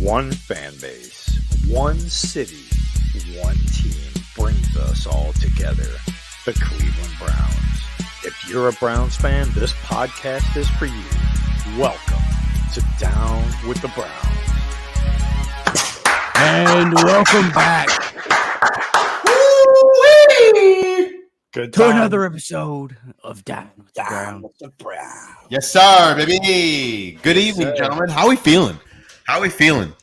One fan base, one city, one team brings us all together. The Cleveland Browns. If you're a Browns fan, this podcast is for you. Welcome to Down with the Browns. And welcome back Good to time. another episode of Down with the Browns. Yes, sir, baby. Good evening, sir. gentlemen. How we feeling? How we feeling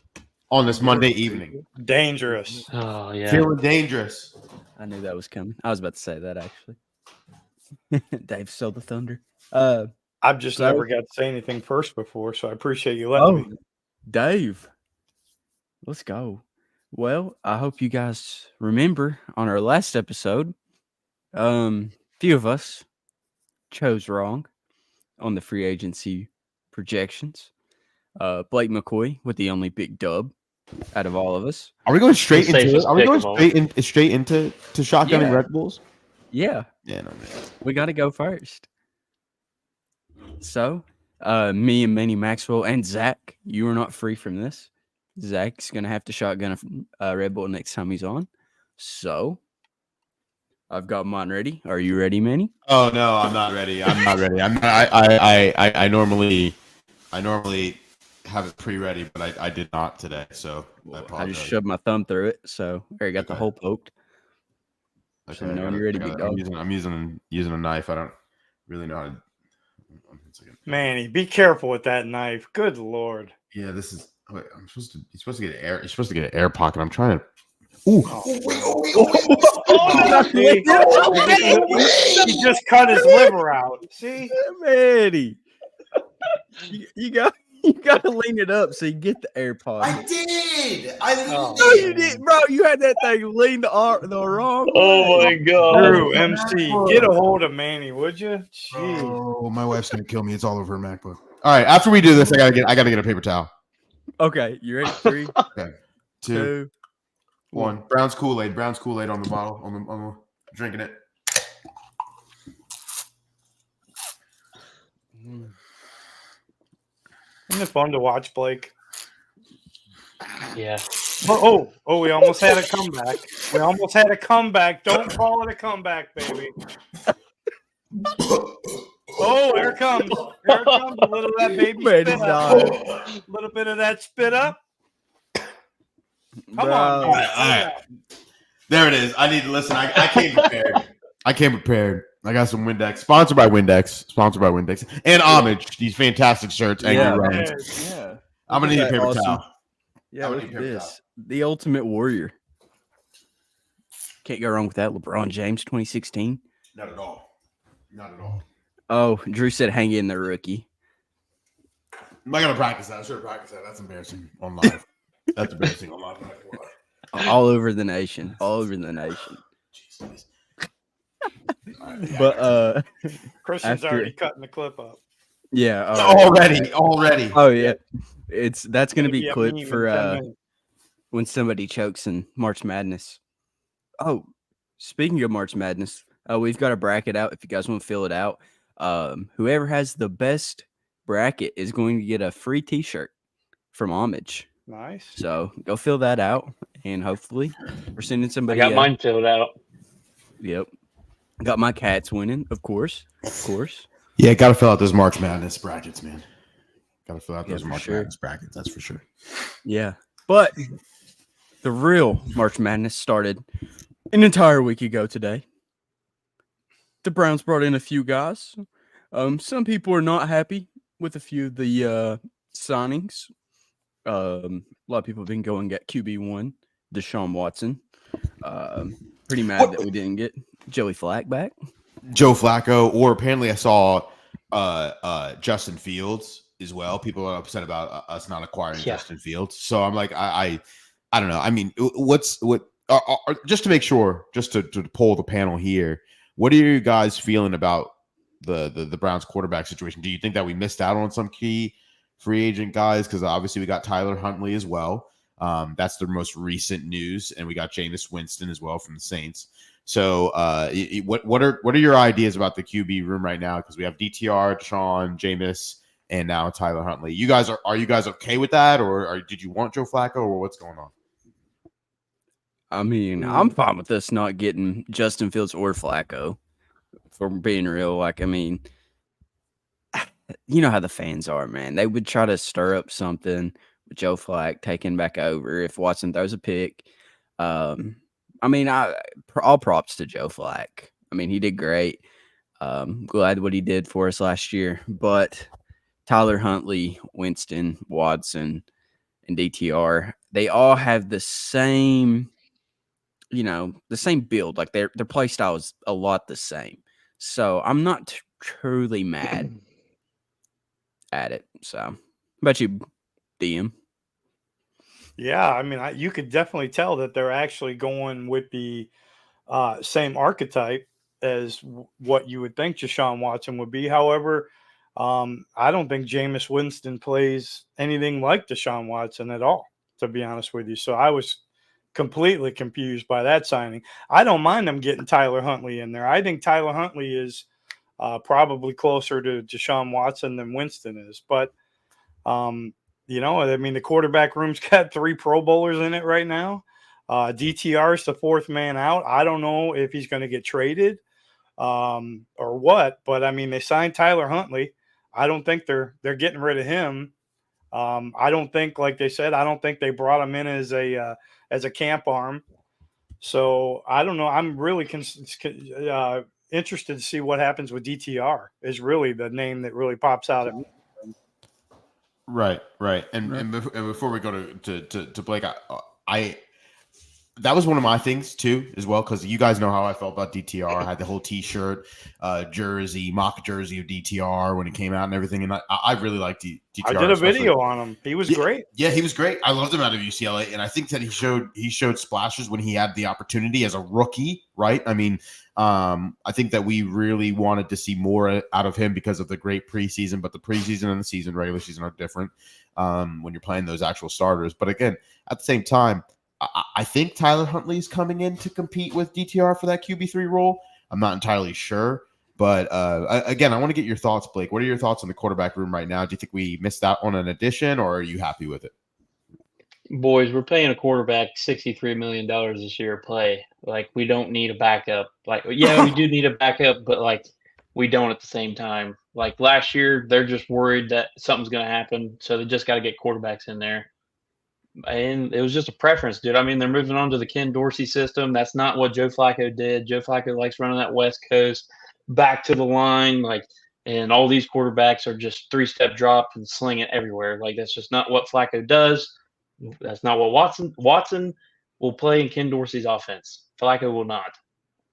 on this Monday evening? Dangerous. Oh yeah. Feeling dangerous. I knew that was coming. I was about to say that actually. Dave stole the thunder. I've just So- never got to say anything first before, so I appreciate you letting me. Dave, let's go. Well, I hope you guys remember on our last episode, few of us chose wrong on the free agency projections. Blake McCoy with the only big dub out of all of us. Are we going straight into Safest it? Are we pick going of all. straight into shotgunning Yeah. Red Bulls? Yeah, Yeah, no man. we got to go first. So, me and Manny Maxwell and Zach, you are not free from this. Zach's going to have to shotgun a Red Bull next time he's on. So, I've got mine ready. Are you ready, Manny? Oh no, I'm not ready. I'm not ready. I normally have it pre-ready, but I did not today. So I I apologize. just shoved my thumb through it, so I already got the Okay. hole poked. Okay, Let me know I when gotta- you're ready, I big gotta- dog. I'm using a knife. I don't really know how to. 1 second. Manny, be careful with that knife. Good Lord. Yeah, this is. Wait, you're supposed to get air. You're supposed to get an air pocket. I'm trying to. Ooh. He just cut his liver out. See? Manny, you got to lean it up so you get the AirPods. I did. Oh. No, you didn't, bro. You had that thing leaned the wrong Oh way. my god. Drew, MC, get a hold of Manny, would you? Jeez. Oh, my wife's gonna kill me. It's all over her MacBook. All right, after we do this, I gotta get a paper towel. Okay, you ready? 3, Okay, 2, 2. 1. Brown's Kool-Aid. Brown's Kool-Aid on the bottle. On the drinking it. Isn't it fun to watch, Blake? Yeah. Oh, we almost had a comeback. We almost had a comeback. Don't call it a comeback, baby. Oh, here it comes. Here it comes. A little of that baby Man, spit he's up. dying. A little bit of that spit up. Come Bro. on. All right. There it is. I need to listen. I came prepared. I came prepared. I got some Windex. Sponsored by Windex. And Homage. These fantastic shirts. Angry Yeah. Runs. Yeah. I'm gonna need a Look at paper that awesome- towel. Yeah, How look many at paper this. The Ultimate Warrior. Can't go wrong with that. LeBron James, 2016. Not at all. Not at all. Oh, Drew said hang in there, rookie. I'm not gonna practice that. I should have practiced that. That's embarrassing on live. That's embarrassing on live. All over the nation. All over the nation. Jesus. But Christian's After- already cutting the clip up. yeah. Already. Oh yeah. That's gonna be Maybe a clip meme in for 10 minutes. when somebody chokes in March Madness. Oh, speaking of March Madness, we've got a bracket out if you guys want to fill it out. Whoever has the best bracket is going to get a free t-shirt from Homage. Nice. So go fill that out and hopefully we're sending I somebody. got mine filled out. Yep. Got my Cats winning, of course. Of course. Yeah, gotta fill out those March Madness brackets, man. Gotta fill out Yeah, those for March sure. Madness brackets. That's for sure. Yeah. But the real March Madness started an entire week ago today. The Browns brought in a few guys. Some people are not happy with a few of the signings. A lot of people have been going get QB1, Deshaun Watson. Pretty mad that we didn't get Joey Flacco back. Joe Flacco, or apparently I saw Justin Fields as well. People are upset about us not acquiring Yeah. Justin Fields. So I'm like, I don't know. I mean, just to make sure, just to poll the panel here, what are you guys feeling about the Browns quarterback situation? Do you think that we missed out on some key free agent guys? Because obviously we got Tyler Huntley as well. That's the most recent news, and we got Jameis Winston as well from the Saints. So, what are your ideas about the QB room right now? Because we have DTR, Deshaun, Jameis, and now Tyler Huntley. Are you guys okay with that, or did you want Joe Flacco, or what's going on? I mean, I'm fine with us not getting Justin Fields or Flacco, for being real. Like, I mean, you know how the fans are, man. They would try to stir up something with Joe Flacco taking back over if Watson throws a pick. I mean, all props to Joe Flacco. I mean, he did great. Glad what he did for us last year. But Tyler Huntley, Winston, Watson, and DTR, they all have the same, the same build. Like their play style is a lot the same. So I'm not truly mad at it. So, how about you, DM? Yeah, I mean, you could definitely tell that they're actually going with the same archetype as what you would think Deshaun Watson would be. However, I don't think Jameis Winston plays anything like Deshaun Watson at all, to be honest with you. So I was completely confused by that signing. I don't mind them getting Tyler Huntley in there. I think Tyler Huntley is probably closer to Deshaun Watson than Winston is. But, I mean, the quarterback room's got 3 Pro Bowlers in it right now. DTR is the 4th man out. I don't know if he's going to get traded or what, but I mean, they signed Tyler Huntley. I don't think they're getting rid of him. I don't think, like they said, I don't think they brought him in as a camp arm. So I don't know. I'm really interested to see what happens with DTR. Is really the name that really pops out at me. Right. And before we go to Blake, I that was one of my things too, as well, because you guys know how I felt about DTR. I had the whole T-shirt, jersey, mock jersey of DTR when it came out and everything, and I really liked DTR. I did a video on him. He was great. Yeah, he was great. I loved him out of UCLA, and I think that he showed splashes when he had the opportunity as a rookie. Right? I mean, I think that we really wanted to see more out of him because of the great preseason, but the preseason and the regular season are different when you're playing those actual starters. But again, at the same time, I think Tyler Huntley is coming in to compete with DTR for that QB3 role. I'm not entirely sure. But again, I want to get your thoughts, Blake. What are your thoughts on the quarterback room right now? Do you think we missed out on an addition, or are you happy with it? Boys, we're paying a quarterback $63 million this year to play. Like, we don't need a backup. Like, yeah, we do need a backup, but, like, we don't at the same time. Like, last year, they're just worried that something's going to happen, so they just got to get quarterbacks in there. And it was just a preference, dude. I mean, they're moving on to the Ken Dorsey system. That's not what Joe Flacco did. Joe Flacco likes running that West Coast back to the line, and all these quarterbacks are just 3-step drop and sling it everywhere. Like, that's just not what Flacco does. That's not what Watson will play in Ken Dorsey's offense. Flacco will not.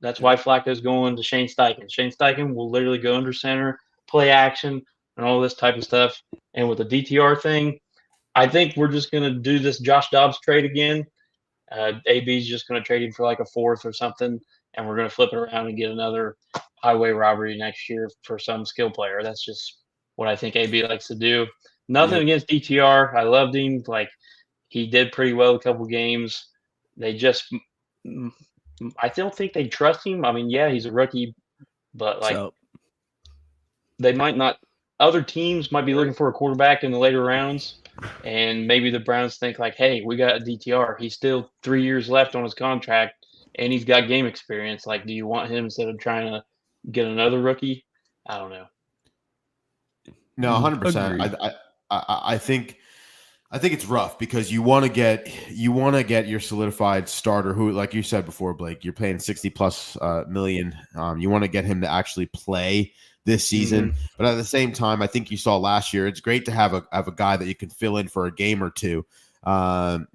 That's why Flacco's going to Shane Steichen. Shane Steichen will literally go under center, play action, and all this type of stuff. And with the DTR thing, I think we're just going to do this Josh Dobbs trade again. AB's just going to trade him for like a 4th or something, and we're going to flip it around and get another highway robbery next year for some skill player. That's just what I think AB likes to do. Nothing against DTR. I loved him. Like, he did pretty well a couple games. They just – I don't think they trust him. I mean, yeah, he's a rookie, but, they might not – other teams might be looking for a quarterback in the later rounds. And maybe the Browns think like, hey, we got a DTR. He's still 3 years left on his contract, and he's got game experience. Like, do you want him instead of trying to get another rookie? I don't know. No, 100%. I think it's rough because you want to get your solidified starter who, like you said before, Blake, you're paying $60+ million. You want to get him to actually play this season, but at the same time, I think you saw last year. It's great to have a guy that you can fill in for a game or two. That's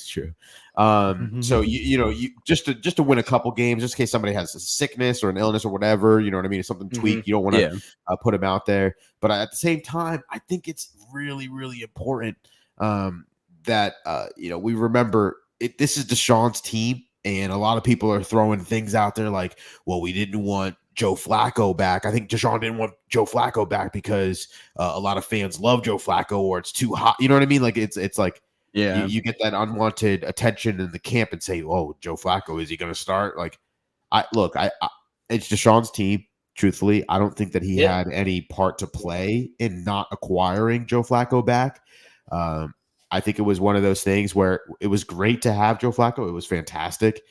true. So you just to win a couple games, just in case somebody has a sickness or an illness or whatever. You know what I mean? If something tweaked, you don't want to put him out there. But at the same time, I think it's really, really important that we remember it. This is Deshaun's team. And a lot of people are throwing things out there like, well, we didn't want Joe Flacco back. I think Deshaun didn't want Joe Flacco back because a lot of fans love Joe Flacco or it's too hot. You know what I mean? Like, it's like you get that unwanted attention in the camp and say, oh, Joe Flacco, is he going to start? Like, it's Deshaun's team. Truthfully, I don't think that he had any part to play in not acquiring Joe Flacco back. I think it was one of those things where it was great to have Joe Flacco. It was fantastic.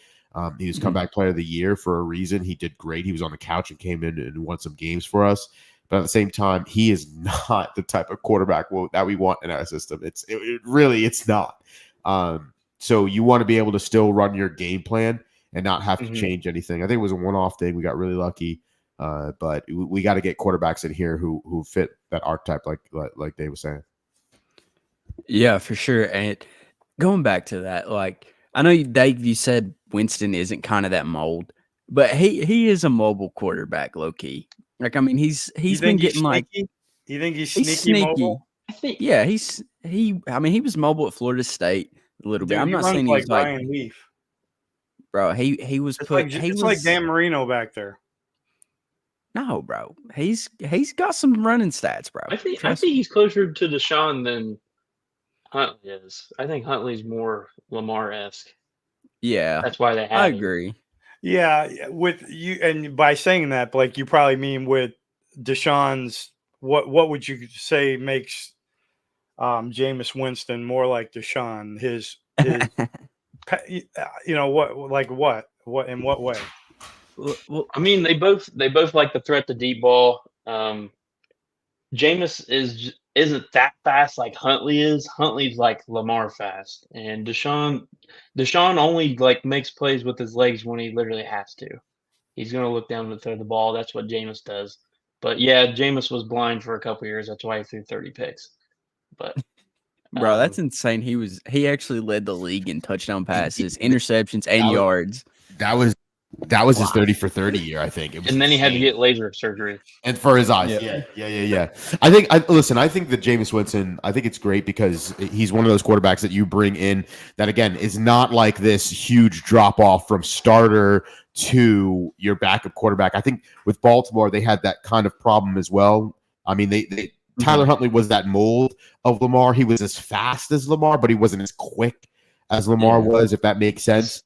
He was comeback player of the year for a reason. He did great. He was on the couch and came in and won some games for us. But at the same time, he is not the type of quarterback that we want in our system. It's not. So you want to be able to still run your game plan and not have to change anything. I think it was a one-off thing. We got really lucky. But we got to get quarterbacks in here who fit that archetype, like Dave was saying. Yeah, for sure. And going back to that, like I know Dave, you said Winston isn't kind of that mold, but he is a mobile quarterback, low key. Like I mean, he's been getting like. You think he's sneaky mobile? I think. Yeah, I mean, he was mobile at Florida State a little bit. I'm not saying he's like Ryan Leaf. Bro, he was It's put. like Dan Marino back there. No, bro, he's got some running stats, bro. I think he's closer to Deshaun than Huntley is. I think Huntley's more Lamar-esque. Yeah, that's why they have. I agree. Yeah, with you, and by saying that, Blake, you probably mean with Deshaun's. What would you say makes Jameis Winston more like Deshaun? His you know what in what way? Well, I mean, they both like the threat to deep ball. Jameis isn't that fast like Huntley is. Huntley's like Lamar fast, and Deshaun only like makes plays with his legs when he literally has to. He's gonna look down to throw the ball. That's what Jameis does. But yeah, Jameis was blind for a couple years. That's why he threw 30 picks. But bro, that's insane. He actually led the league in touchdown passes, interceptions, and yards. That was his 30 for 30 year, I think. And then he had to get laser surgery. And for his eyes. Yeah. I think that Jameis Winston, I think it's great because he's one of those quarterbacks that you bring in that, again, is not like this huge drop off from starter to your backup quarterback. I think with Baltimore, they had that kind of problem as well. I mean, Tyler Huntley was that mold of Lamar. He was as fast as Lamar, but he wasn't as quick as Lamar was, if that makes sense.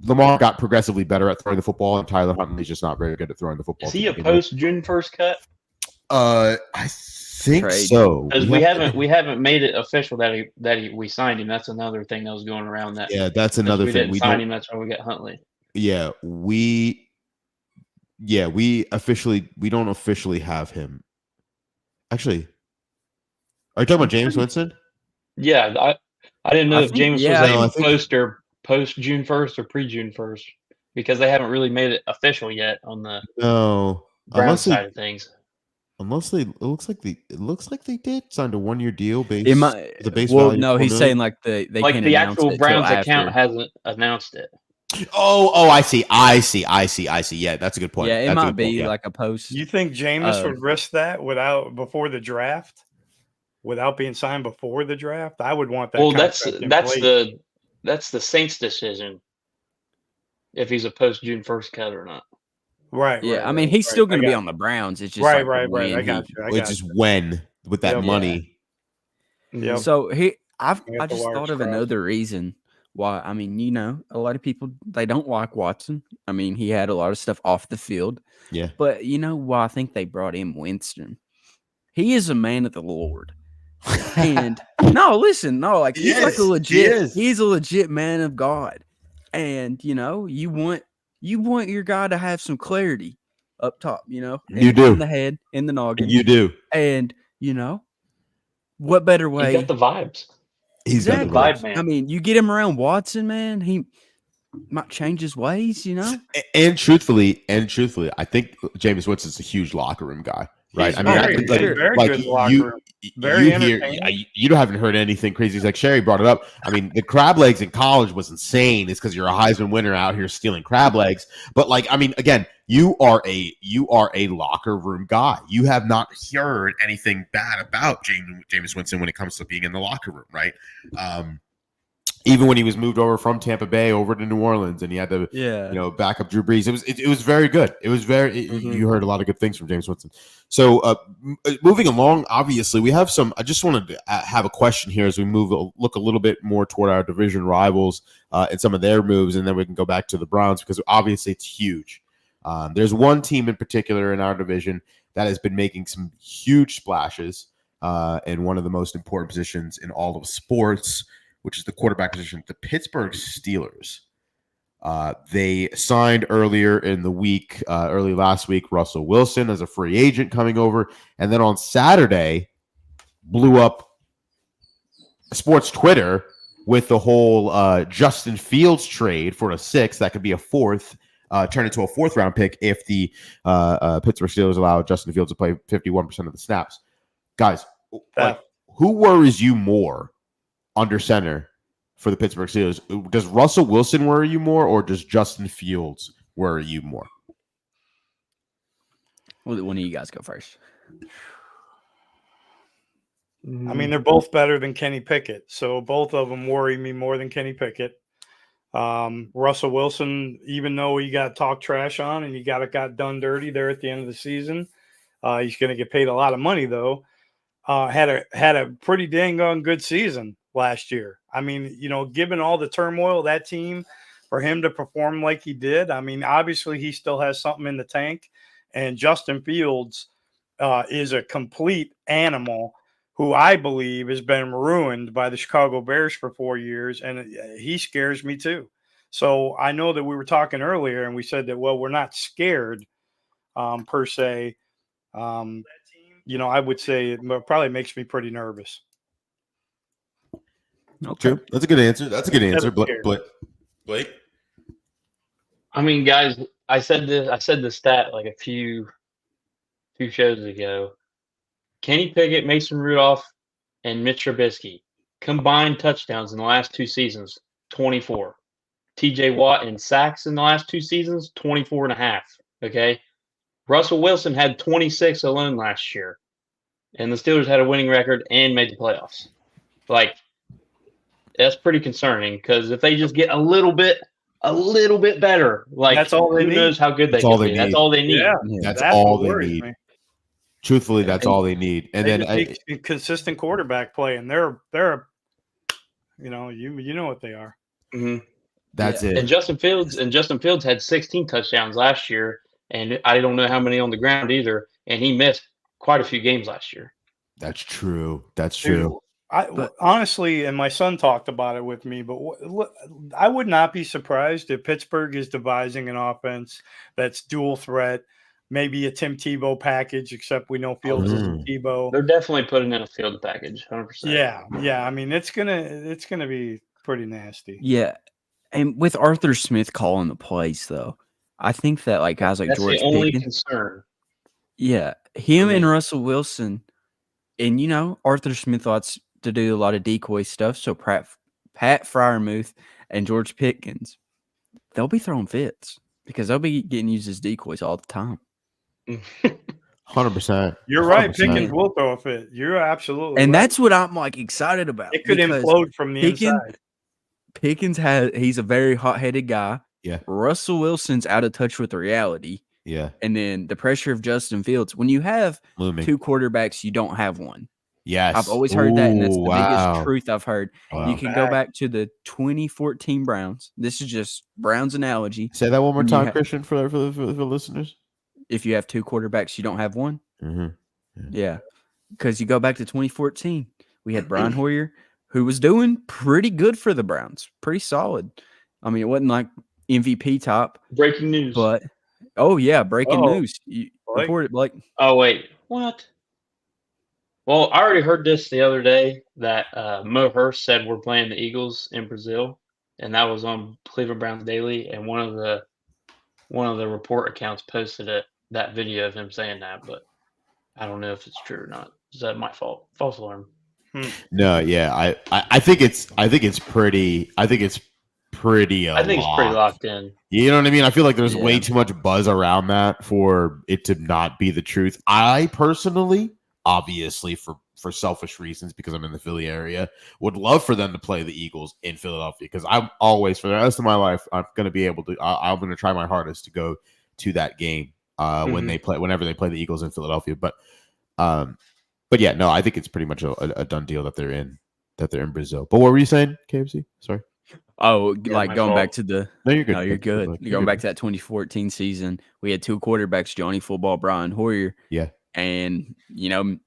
Lamar got progressively better at throwing the football, and Tyler Huntley's just not very good at throwing the football. Is he a post June 1st cut? I think so. Because we haven't made it official that we signed him. That's another thing that was going around. That that's another thing. We signed him. That's why we got Huntley. Yeah, we don't officially have him. Actually, are you talking about Jameis Winston? Yeah, I didn't know if Jameis was post June 1st or pre June 1st because they haven't really made it official yet on the Browns side of things. Unless it looks like they did signed a 1-year deal based the base well, value. No, he's saying like they like can't the announce actual it Browns till account after. hasn't announced it. Oh, I see. Yeah, that's a good point. Yeah, it might be like a post. You think Jameis would risk that before the draft, without being signed before the draft? I would want that. Well, that's the Saints' decision if he's a post June 1st cut or not. Right. Yeah, I mean, he's still going to be on the Browns. It's just right. I got you. It's just when with that money. Yeah. So I just thought of another reason why. I mean, a lot of people, they don't like Watson. I mean, he had a lot of stuff off the field. Yeah. But you know why I think they brought in Winston? He is a man of the Lord. And he's like a legit. He's a legit man of God. And you want your guy to have some clarity up top, you do in the head, in the noggin. You do. And what better way? He's got the vibes. He's got the vibe, man. I mean, you get him around Watson, man, he might change his ways, And truthfully, I think Jameis Winston's a huge locker room guy. Right. Very good locker room. Very entertaining. You haven't heard anything crazy. It's like Sherry brought it up. I mean, the crab legs in college was insane. It's because you're a Heisman winner out here stealing crab legs. But again, you are a locker room guy. You have not heard anything bad about Jameis Winston when it comes to being in the locker room, right? Even when he was moved over from Tampa Bay over to New Orleans, and he had to, back up Drew Brees. It was very good. It was very. You heard a lot of good things from Jameis Winston. So moving along, obviously we have some. I just wanted to have a question here as we look a little bit more toward our division rivals and some of their moves, and then we can go back to the Browns because obviously it's huge. There's one team in particular in our division that has been making some huge splashes in one of the most important positions in all of sports, which is the quarterback position, the Pittsburgh Steelers. They signed earlier in the week, early last week, Russell Wilson as a free agent coming over. And then on Saturday, blew up sports Twitter with the whole Justin Fields trade for a 6th. That could be a 4th, turn into a 4th round pick if the Pittsburgh Steelers allow Justin Fields to play 51% of the snaps. Guys, like, who worries you more under center for the Pittsburgh Steelers? Does Russell Wilson worry you more, or does Justin Fields worry you more? Well, one of you guys go first. I mean, they're both better than Kenny Pickett, so both of them worry me more than Kenny Pickett. Russell Wilson, even though he got talk trash on and he got done dirty there at the end of the season, he's going to get paid a lot of money though. Had a pretty dang on good season last year. I mean, you know, given all the turmoil of that team, for him to perform like he did, I mean, obviously he still has something in the tank. And Justin Fields is a complete animal who I believe has been ruined by the Chicago Bears for 4 years, and he scares me too. So I know that we were talking earlier, and we said that, well, we're not scared per se. You know, I would say it probably makes me pretty nervous. Okay, that's a good answer. That's a good answer, Blake. I mean, guys, I said the stat like a few shows ago. Kenny Pickett, Mason Rudolph, and Mitch Trubisky combined touchdowns in the last 2 seasons, 24. TJ Watt in sacks in the last 2 seasons, 24 and a half. Okay. Russell Wilson had 26 alone last year, and the Steelers had a winning record and made the playoffs. Like, that's pretty concerning, because if they just get a little bit better, like, that's all they who need. knows how good they can be. That's all they need. Yeah, that's all they worries need. me. Truthfully, that's all they need. And They then just need consistent quarterback play, and they're you know, you know what they are. Mm-hmm. That's it. And Justin Fields had 16 touchdowns last year, and I don't know how many on the ground either. And he missed quite a few games last year. That's true. That's true. Honestly, and my son talked about it with me, but I would not be surprised if Pittsburgh is devising an offense that's dual threat, maybe a Tim Tebow package, except we know Fields isn't Tebow. They're definitely putting in a field package, 100%. Yeah. I mean, it's gonna be pretty nasty. Yeah, and with Arthur Smith calling the plays, though, I think that like guys like That's George the only Pickens, concern. yeah, him and Russell Wilson, and you know Arthur Smith likes to do a lot of decoy stuff. So Pat Freiermuth and George Pickens, they'll be throwing fits because they'll be getting used as decoys all the time. 100%. You're right. Pickens will throw a fit. You're absolutely and right. that's what I'm like excited about. It could implode from the inside. Pickens he's a very hot-headed guy. Yeah. Russell Wilson's out of touch with reality. Yeah. And then the pressure of Justin Fields. When you have two quarterbacks, you don't have one. Yes. I've always heard that, and that's the biggest truth I've heard. Wow. You can go back to the 2014 Browns. This is just Browns analogy. Say that one more time, Christian, for the listeners. If you have two quarterbacks, you don't have one. Mm-hmm. Yeah. Because you go back to 2014. We had Brian Hoyer, who was doing pretty good for the Browns. Pretty solid. I mean, it wasn't like MVP top. Breaking news. But, breaking news. You report it, Blake. Oh, wait. What? Well, I already heard this the other day that Mo Hurst said we're playing the Eagles in Brazil, and that was on Cleveland Browns Daily, and one of the report accounts posted that video of him saying that, but I don't know if it's true or not. Is that my fault? False alarm. No, yeah, I think it's pretty locked in. You know what I mean? I feel like there's way too much buzz around that for it to not be the truth. I personally, obviously for selfish reasons, because I'm in the Philly area, would love for them to play the Eagles in Philadelphia, because I'm always, for the rest of my life, I'm going to be able to, I'm going to try my hardest to go to that game whenever they play the Eagles in Philadelphia. But yeah, no, I think it's pretty much a done deal that they're in Brazil. But what were you saying, KFC? Sorry. Oh, Yeah, like my going back fault. to the. No, you're good. No, you're good. You're Going good. back to that 2014 season, we had two quarterbacks, Johnny Football, Brian Hoyer. Yeah. And,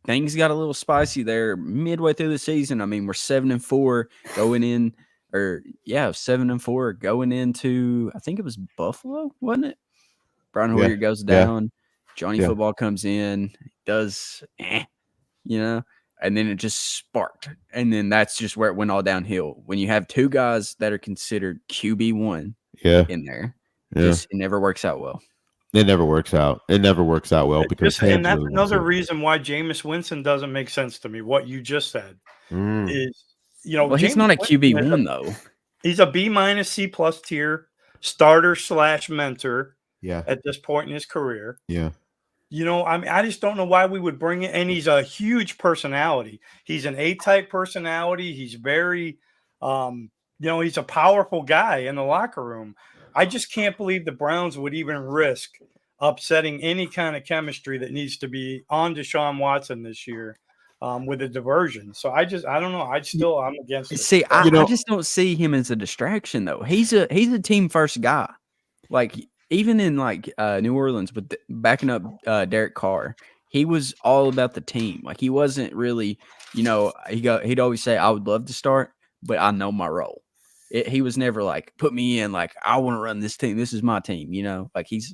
things got a little spicy there midway through the season. I mean, we're 7-4 going in, 7-4 going into, I think it was Buffalo, wasn't it? Brian Yeah. Hoyer goes Yeah. down. Johnny Yeah. Football comes in, does, and then it just sparked. And then that's just where it went all downhill. When you have two guys that are considered QB1 Yeah. in there, Yeah. it never works out well. It never works out. It never works out well because and that's another reason why Jameis Winston doesn't make sense to me. What you just said is, Well, he's not a QB1 though. He's a B- C+ tier starter / mentor. Yeah. At this point in his career. Yeah. I mean, I just don't know why we would bring it. And he's a huge personality. He's an A-type personality. He's very, he's a powerful guy in the locker room. I just can't believe the Browns would even risk upsetting any kind of chemistry that needs to be on Deshaun Watson this year with a diversion. So I don't know. I'm against it. See, I just don't see him as a distraction though. He's a team first guy. Like even in New Orleans with backing up Derek Carr, he was all about the team. Like he wasn't really, he'd always say, I would love to start, but I know my role. He was never like, put me in, like, I want to run this team. This is my team, like he's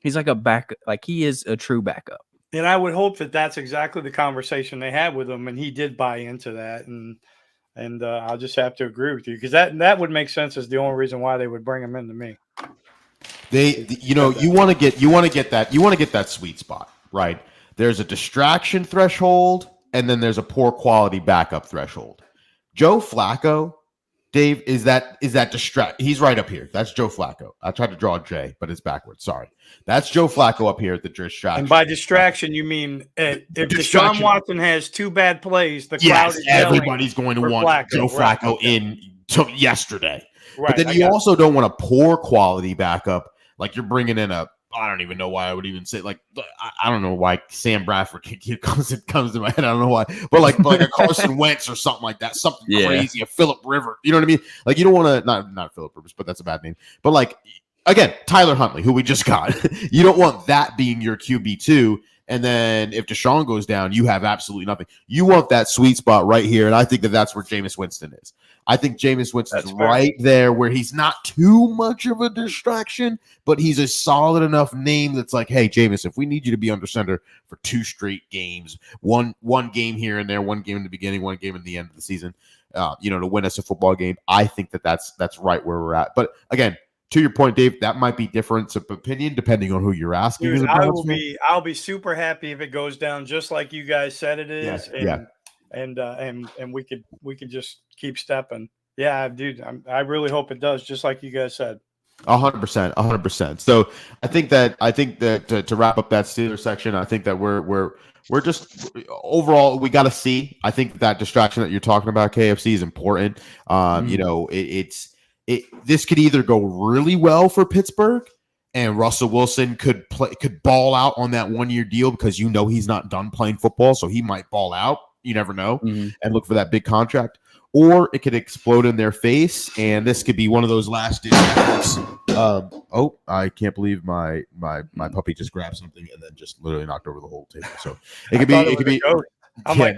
like a back, like he is a true backup. And I would hope that that's exactly the conversation they had with him, and he did buy into that. And I'll just have to agree with you because that would make sense as the only reason why they would bring him into me. You want to get that sweet spot, right? There's a distraction threshold, and then there's a poor quality backup threshold. Joe Flacco, Dave, is that distract? He's right up here. That's Joe Flacco. I tried to draw a J, but it's backwards. Sorry. That's Joe Flacco up here at the distraction. And by distraction, you mean if Deshaun Watson has two bad plays, the crowd is everybody's going to want Flacco, Joe Flacco in yesterday. Right. But then you also don't want a poor quality backup. Like you're bringing in I don't even know why I would even say I don't know why Sam Bradford comes to my head. I don't know why, but like a Carson Wentz or something like that, something crazy, a Phillip Rivers. You know what I mean? Like you don't want to not Phillip Rivers, but that's a bad name. But like again, Tyler Huntley, who we just got. You don't want that being your QB2. And then if Deshaun goes down, you have absolutely nothing. You want that sweet spot right here, and I think that's where Jameis Winston is. I think Jameis Winston's right there where he's not too much of a distraction, but he's a solid enough name that's like, hey, Jameis, if we need you to be under center for 2 straight games, one game here and there, one game in the beginning, one game in the end of the season, to win us a football game, I think that's right where we're at. But again, to your point, Dave, that might be difference of opinion depending on who you're asking. Dude, I'll be super happy if it goes down just like you guys said it is. And we could just keep stepping. Yeah, dude, I really hope it does, just like you guys said. 100%. So I think that to wrap up that Steelers section, I think that we're just overall we got to see. I think that distraction that you're talking about, KFC, is important. This could either go really well for Pittsburgh, and Russell Wilson could ball out on that 1-year deal because he's not done playing football, so he might ball out. You never know, and look for that big contract. Or it could explode in their face, and this could be one of those last ditch. I can't believe my puppy just grabbed something and then just literally knocked over the whole table. So it could be. I'm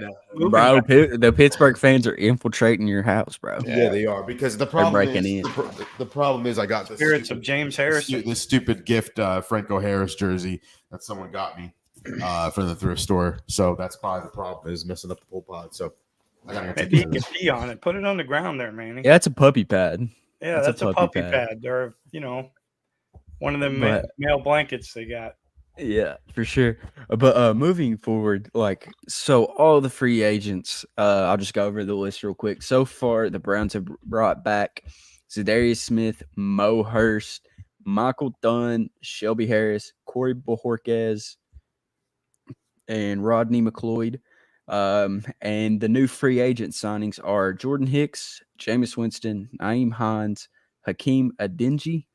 bro, the Pittsburgh fans are infiltrating your house, bro. Yeah, they are, because the problem is I got the spirits of James Harrison. This stupid gift Franco Harris jersey that someone got me from the thrift store. So that's probably the problem, is messing up the whole pod. So I gotta maybe you can pee on it. Put it on the ground there, Manny. Yeah, it's a puppy pad. Yeah, that's a puppy pad. They're one of them male blankets they got. Yeah, for sure. But moving forward, so all the free agents, I'll just go over the list real quick. So far, the Browns have brought back Zadarius Smith, Mo Hurst, Michael Dunn, Shelby Harris, Corey Bojorquez, and Rodney McLeod. And the new free agent signings are Jordan Hicks, Jameis Winston, Naeem Hines, Hakeem Adeniji,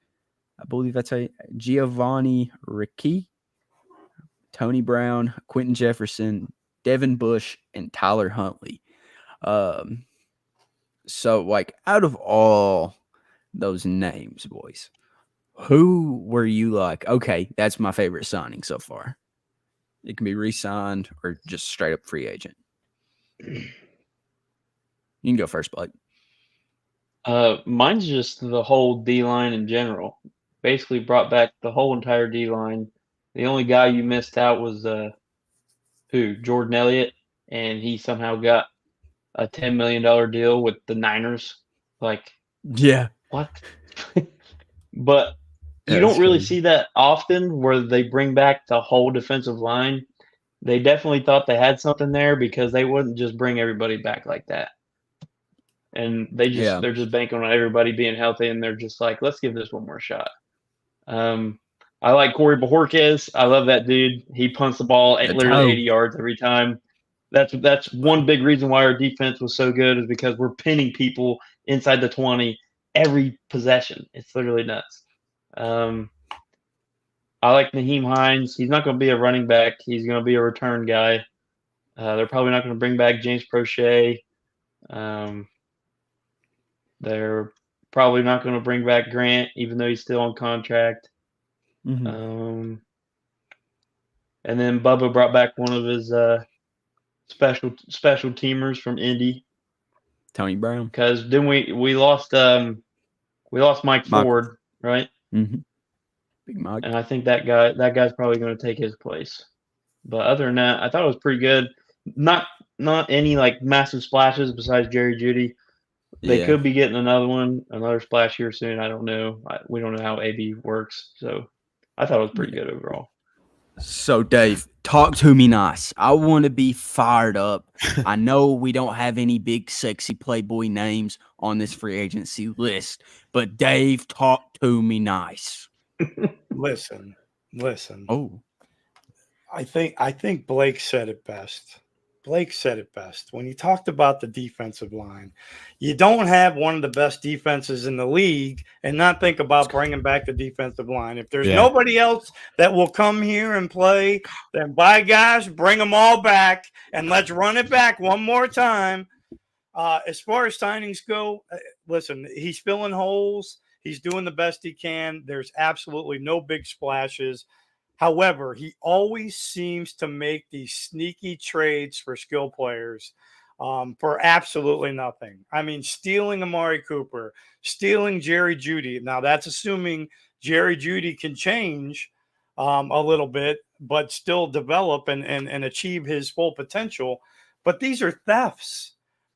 I believe that's Giovanni Ricci, Tony Brown, Quentin Jefferson, Devin Bush, and Tyler Huntley. So, like, out of all those names, boys, who were you like, okay, that's my favorite signing so far? It can be re-signed or just straight up free agent. You can go first, Blake. Mine's just the whole D line in general. Basically brought back the whole entire D line. The only guy you missed out was Jordan Elliott, and he somehow got a $10 million deal with the Niners. Like, Yeah. what? But you That's don't really crazy. see that often where they bring back the whole defensive line. They definitely thought they had something there because they wouldn't just bring everybody back like that. And they're just banking on everybody being healthy, and they're just like, let's give this one more shot. I like Corey Bojorquez. I love that dude. He punts the ball at literally 80 yards every time. That's one big reason why our defense was so good, is because we're pinning people inside the 20 every possession. It's literally nuts. I like Naheem Hines. He's not going to be a running back. He's going to be a return guy. They're probably not going to bring back James Prochet. They're probably not going to bring back Grant, even though he's still on contract. Mhm. And then Bubba brought back one of his special teamers from Indy. Tony Brown. Because then we lost Mike Ford, right? Mm-hmm. Big Mike. And I think that guy's probably going to take his place. But other than that, I thought it was pretty good. Not any like massive splashes besides Jerry Jeudy. They could be getting another splash here soon. I don't know. We don't know how AB works, so I thought it was pretty good overall. So, Dave, talk to me nice. I want to be fired up. I know we don't have any big, sexy Playboy names on this free agency list, but Dave, talk to me nice. Listen. Oh, I think Blake said it best. When he talked about the defensive line. You don't have one of the best defenses in the league and not think about bringing back the defensive line. If there's nobody else that will come here and play, then by gosh, bring them all back and let's run it back one more time. As far as signings go, listen, he's filling holes. He's doing the best he can. There's absolutely no big splashes. However, he always seems to make these sneaky trades for skill players for absolutely nothing. I mean, stealing Amari Cooper, stealing Jerry Jeudy. Now, that's assuming Jerry Jeudy can change a little bit, but still develop and achieve his full potential. But these are thefts.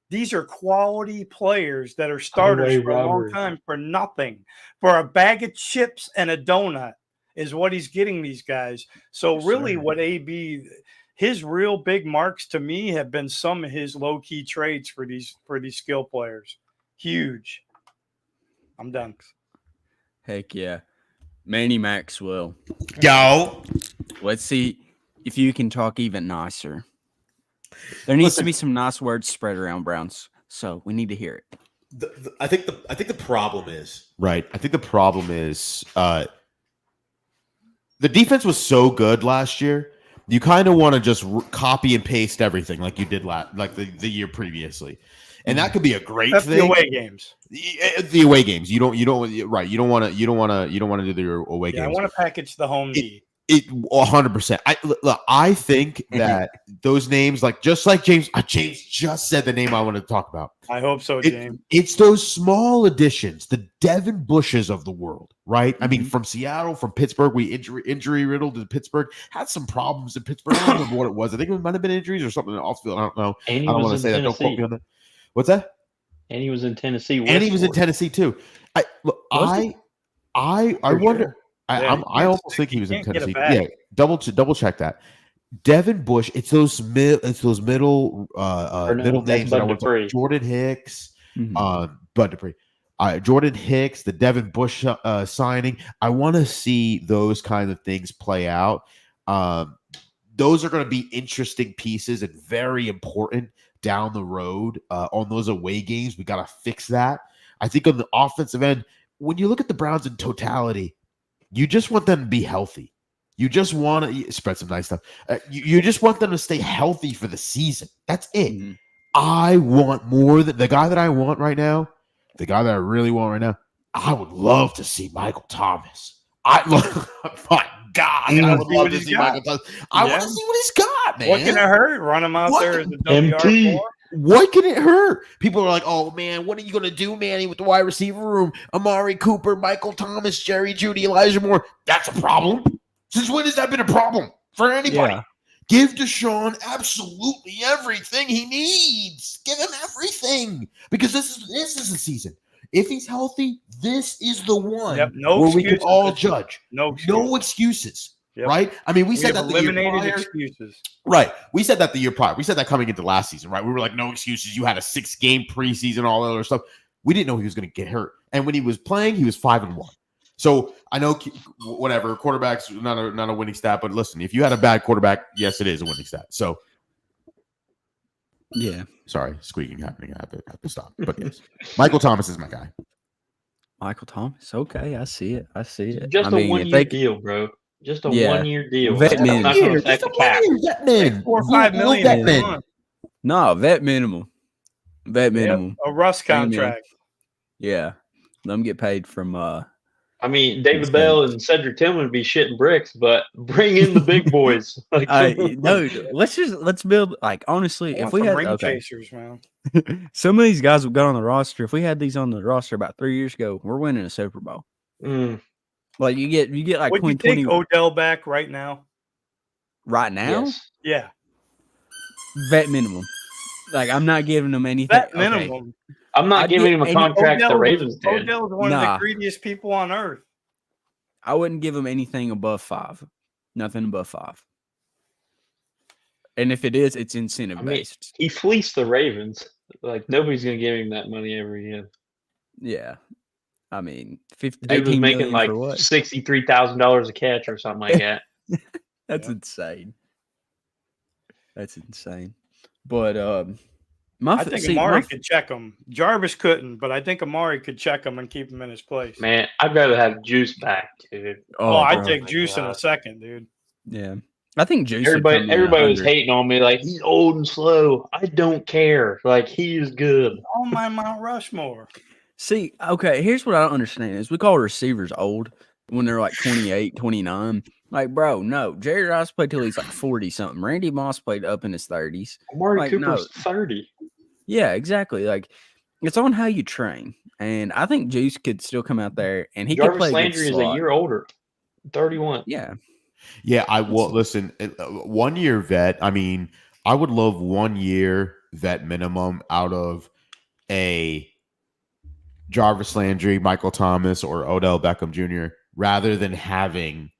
These are quality players that are starters for a long time for nothing, for a bag of chips and a donut. Is what he's getting these guys. So really what AB, his real big marks to me have been some of his low-key trades for these skill players. Huge. I'm done. heck yeah. Manny Maxwell. Yo. Let's see if you can talk even nicer. There needs to be some nice words spread around Browns, so we need to hear it. I think the problem is Right. I think the problem is the defense was so good last year. You kind of want to just copy and paste everything like you did the year previously, and that could be a great thing. The away games. The away games. You don't right. You don't want to do the away games. I want to package the home knee. 100%. I think that those names, just like James just said the name I wanted to talk about. I hope so, James. It's those small additions, the Devin Bushes of the world, right? I mean, from Seattle, from Pittsburgh, we injury riddled in Pittsburgh, had some problems in Pittsburgh. I don't remember what it was. I think it might have been injuries or something in the off field. I don't know. And I don't want to say that. Don't quote me on that. What's that? And he was in Tennessee. And he was in Tennessee too. I wonder. I almost think he was in Tennessee. Yeah, double check that. Devin Bush. It's those middle names that I want to Jordan Hicks, Bud Dupree, Jordan Hicks, the Devin Bush signing. I want to see those kind of things play out. Those are going to be interesting pieces and very important down the road on those away games. We got to fix that. I think on the offensive end, when you look at the Browns in totality, you just want them to be healthy. You just want to spread some nice stuff. You just want them to stay healthy for the season. That's it. I want more than the guy that I want right now. The guy that I really want right now. I would love to see Michael Thomas. My God, I would love to see Michael Thomas. I want to see what he's got, man. What can it hurt? Run him out there as a WR4? What can it hurt? People are like, "Oh man, what are you going to do, Manny, with the wide receiver room? Amari Cooper, Michael Thomas, Jerry Jeudy, Elijah Moore. That's a problem. Since when has that been a problem for anybody? Yeah. Give Deshaun absolutely everything he needs. Give him everything because this is the season. If he's healthy, this is the one where we can all judge. No excuses. Yep. Right? I mean, we said that the year prior. Excuses. Right. We said that the year prior. We said that coming into last season, right? We were like, no excuses. You had a 6-game preseason, all that other stuff. We didn't know he was going to get hurt. And when he was playing, he was 5-1. So I know whatever, quarterback's not a winning stat, but listen, if you had a bad quarterback, yes, it is a winning stat. So yeah. Sorry, squeaking happening. I have to stop. But yes, Michael Thomas is my guy. Michael Thomas. Okay, I see it. Just a 1-year deal, bro. Just a 1-year deal. Vet minimum. Just a 1 year. Like 4 or 5 million a month. No, vet minimum. Vet minimum. A Russ contract. Yeah. Let them get paid from I mean, David Bell and Cedric Tillman would be shitting bricks, but bring in the big boys. Like, no, let's build, like, honestly, if we had ring chasers, man. Some of these guys have got on the roster. If we had these on the roster about 3 years ago, we're winning a Super Bowl. Like you get like would you take Odell back right now? Right now? Yes. Yeah. Vet minimum. Like I'm not giving them anything. Vet minimum. Okay. I'm not giving him a contract the Ravens did. Odell is one of the greediest people on earth. I wouldn't give him anything above 5. Nothing above 5. And if it is, it's incentive based. He fleeced the Ravens. Like nobody's gonna give him that money ever again. Yeah. I mean, Dude was making like $63,000 a catch or something like that. That's insane. That's insane. But I think Amari could check him. Jarvis couldn't, but I think Amari could check him and keep him in his place. Man, I'd rather have Juice back, dude. I'd take Juice in a second, dude. Yeah. I think Juice. Everybody was hating on me like he's old and slow. I don't care. Like he is good. Oh my Mount Rushmore. See, okay, here's what I don't understand is we call receivers old when they're like 28, 29. Like, bro, no. Jerry Rice played till he's like 40-something. Randy Moss played up in his 30s. Amari Cooper's 30. Yeah, exactly. Like, it's on how you train. And I think Juice could still come out there and he could play Landry is a year older. 31. Yeah. Yeah, I will. Listen, 1 year vet. I mean, I would love 1 year vet minimum out of a Jarvis Landry, Michael Thomas, or Odell Beckham Jr. rather than having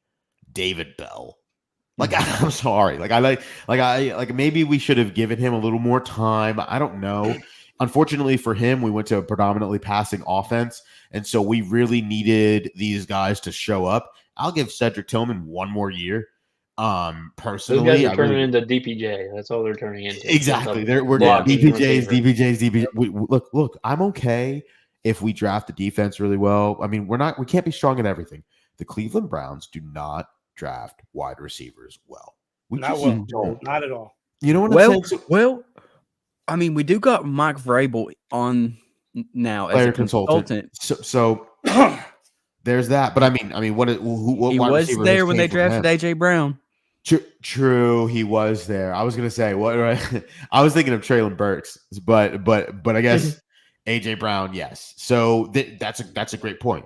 David Bell. Like, I'm sorry. Like maybe we should have given him a little more time. I don't know. Unfortunately for him, we went to a predominantly passing offense, and so we really needed these guys to show up. I'll give Cedric Tillman 1 more year. Personally, those guys are turning into DPJ. That's all they're turning into. Exactly. We're DPJs. Look. I'm okay if we draft the defense really well. I mean, we can't be strong at everything. The Cleveland Browns do not draft wide receivers well. Not at all. You know what I'm saying? Well, I mean, we do got Mike Vrabel on now as a consultant. So there's that. But I mean, what he was there when they drafted AJ Brown. True, he was there. I was gonna say what? I was thinking of Traylon Burks, but I guess AJ Brown, yes. So that's a great point,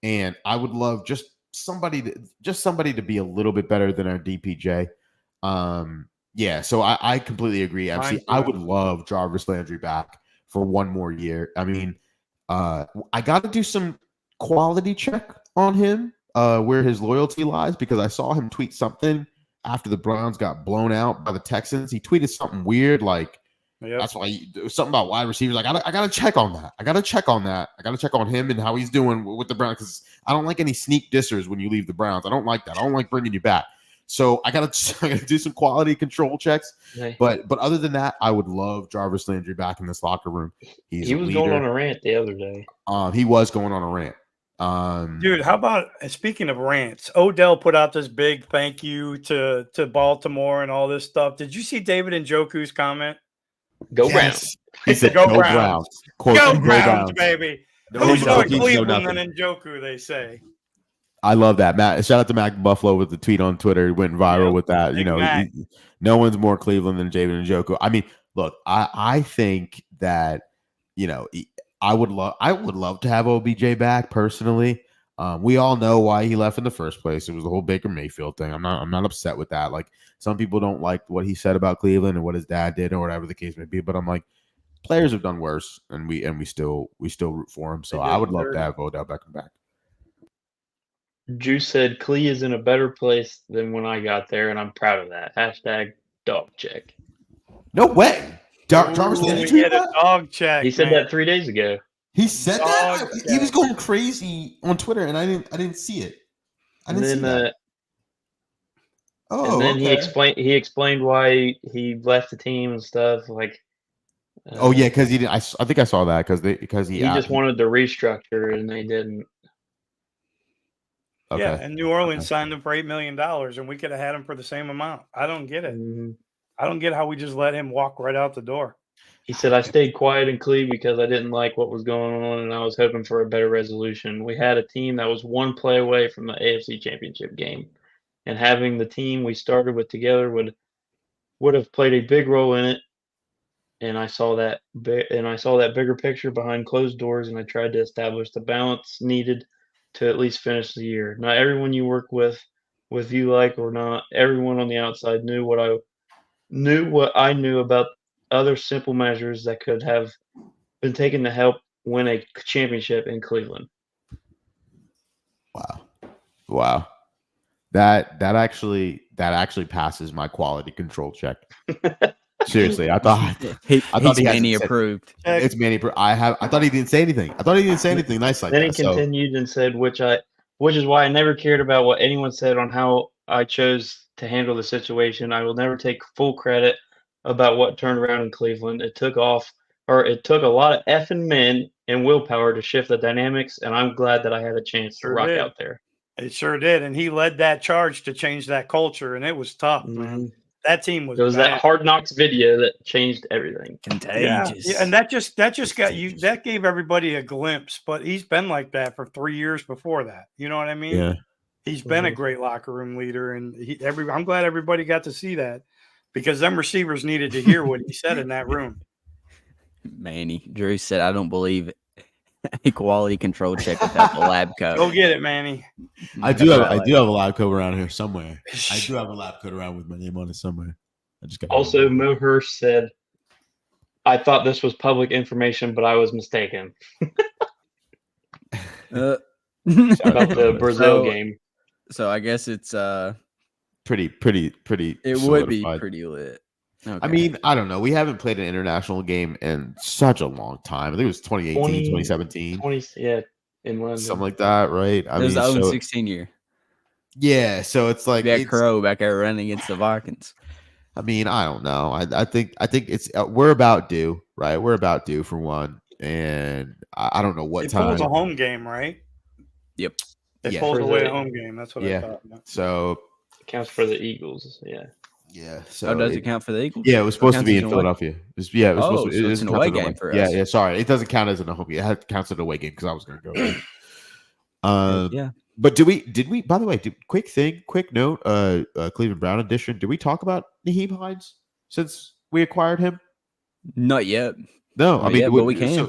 and I would love just somebody to be a little bit better than our DPJ. Yeah. So I completely agree. MC, I would love Jarvis Landry back for 1 more year. I mean, I got to do some quality check on him, where his loyalty lies, because I saw him tweet something after the Browns got blown out by the Texans. He tweeted something weird, like that's why something about wide receivers. Like I gotta check on that. I gotta check on him and how he's doing with the Browns, because I don't like any sneak dissers when you leave the Browns. I don't like that. I don't like bringing you back. So I gotta do some quality control checks. Okay. But other than that, I would love Jarvis Landry back in this locker room. He was going on a rant the other day. He was going on a rant. Dude, how about, speaking of rants, Odell put out this big thank you to Baltimore and all this stuff. Did you see David Njoku's comment? Go Yes. He said, Go "Go Browns. Browns." Quote, Go Browns, baby. No Who's more emojis, no Cleveland nothing. than Njoku, they say. I love that, Matt. Shout out to Mac Buffalo with the tweet on Twitter. He went viral Yep, with that. Big Mac. No one's more Cleveland than Javen Njoku. I mean, look, I think that I would love to have OBJ back personally. We all know why he left in the first place. It was the whole Baker Mayfield thing. I'm not upset with that. Like, some people don't like what he said about Cleveland and what his dad did or whatever the case may be. But I'm like, players have done worse, and we still root for him. So I would love to have Odell Beckham back. Juice said Clee is in a better place than when I got there, and I'm proud of that. Hashtag dog check. No way. Jarvis Ooh, didn't we tweet get a that? dog check. He said man. that 3 days ago. He said that? Dog He was check. going crazy on Twitter, and I didn't see it. I didn't see that. And then he explained why he left the team and stuff. Like, Oh yeah, because he didn't. I think I saw that because he just wanted to restructure, and they didn't. Okay. Yeah, and New Orleans signed him for $8 million, and we could have had him for the same amount. I don't get it. Mm-hmm. I don't get how we just let him walk right out the door. He said, I stayed quiet in Cleveland because I didn't like what was going on, and I was hoping for a better resolution. We had a team that was one play away from the AFC Championship game, and having the team we started with together would have played a big role in it. And I saw that bigger picture behind closed doors, and I tried to establish the balance needed to at least finish the year. Not everyone you work with you like or not, everyone on the outside knew what I knew about other simple measures that could have been taken to help win a championship in Cleveland. Wow. That actually passes my quality control check. Seriously, I thought He's he Manny hasn't said- approved. It's Manny. I thought he didn't say anything. I thought he didn't say anything nice like Then that. he continued and said, which is why I never cared about what anyone said on how I chose to handle the situation. I will never take full credit about what turned around in Cleveland. It took a lot of effing men and willpower to shift the dynamics, and I'm glad that I had a chance to rock out there. It sure did, and he led that charge to change that culture, and it was tough, man. That team was. It was bad. that Hard Knocks video that changed everything. Contagious. Yeah, and that just got you. That gave everybody a glimpse, but he's been like that for 3 years before that. You know what I mean? Yeah. He's been a great locker room leader, and I'm glad everybody got to see that because them receivers needed to hear what he said in that room. Manny, Drew said, I don't believe a quality control check without the lab coat. Go get it, Manny. I do have a lab coat around here somewhere. I do have a lab coat around with my name on it somewhere. I just got Also, Mo Hurst said, I thought this was public information, but I was mistaken. About the Brazil game. So I guess it's pretty. it would be pretty lit. Okay. I mean, I don't know. We haven't played an international game in such a long time. I think it was 2018, 2017. In London. Something like that, right? It was the 16 year. Yeah, so it's like Crow back there running against the Vikings. I mean, I don't know. I think it's we're about due, right? We're about due for one, and I don't know what time. It pulls a home game, right? Yep. It pulls away a home game. That's what I thought. So it counts for the Eagles. Yeah. Yeah. So does it count for the Eagles? Yeah, it was supposed to be in Philadelphia. It was supposed to be. It's an away game for us. Yeah. Sorry, it doesn't count as a home game. It counts as an away game because I was going to go. Yeah. But did we? By the way, quick note. Cleveland Brown edition. Did we talk about Naheem Hines since we acquired him? Not yet. No, I mean, but we can.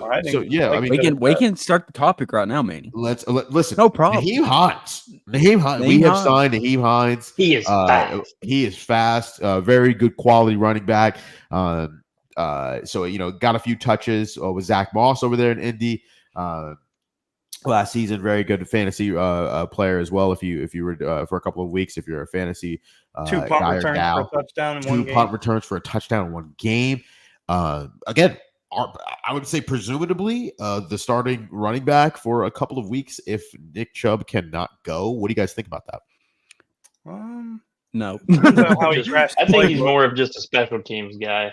We can start the topic right now, Manny. Let's listen. No problem. Naheem Hines. We have signed Naheem Hines. He is fast. He is fast. Very good quality running back. So got a few touches with Zach Moss over there in Indy last season. Very good fantasy player as well. If you were for a couple of weeks, if you're a fantasy 2 punt returns for a touchdown in one game. 2 punt returns for a touchdown in one game. Again. I would say presumably the starting running back for a couple of weeks if Nick Chubb cannot go. What do you guys think about that? No. I think he's more of just a special teams guy.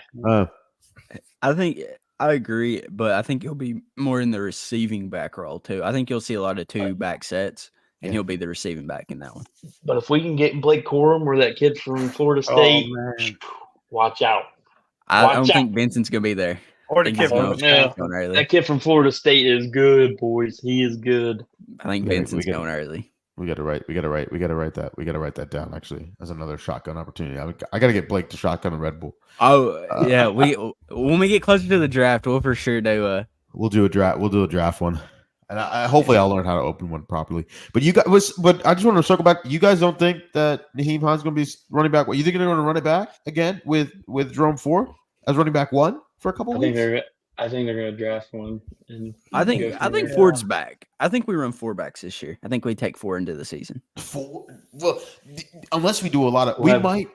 I think I agree, but I think he'll be more in the receiving back role too. I think you'll see a lot of 2 back sets, and he'll be the receiving back in that one. But if we can get Blake Corum or that kid from Florida State, watch out. I don't Watch think Benson's gonna be there. Or I the think kid he's from going, no. going early. That kid from Florida State is good, boys. He is good. I think Yeah, Benson's we gotta- going early. We got to write that down. Actually, as another shotgun opportunity. I got to get Blake to shotgun a Red Bull. Oh yeah, when we get closer to the draft, we'll for sure do We'll do a draft. We'll do a draft one, and hopefully I'll learn how to open one properly. But but I just want to circle back. You guys don't think that Naheem Hines going to be running back? What you think they're going to run it back again with Jerome Ford as running back 1 for a couple I weeks? think they're gonna draft one. And I think go from there. Ford's back. I think we run 4 backs this year. I think we take 4 into the season. Well, unless we do a lot of, We'll we have might.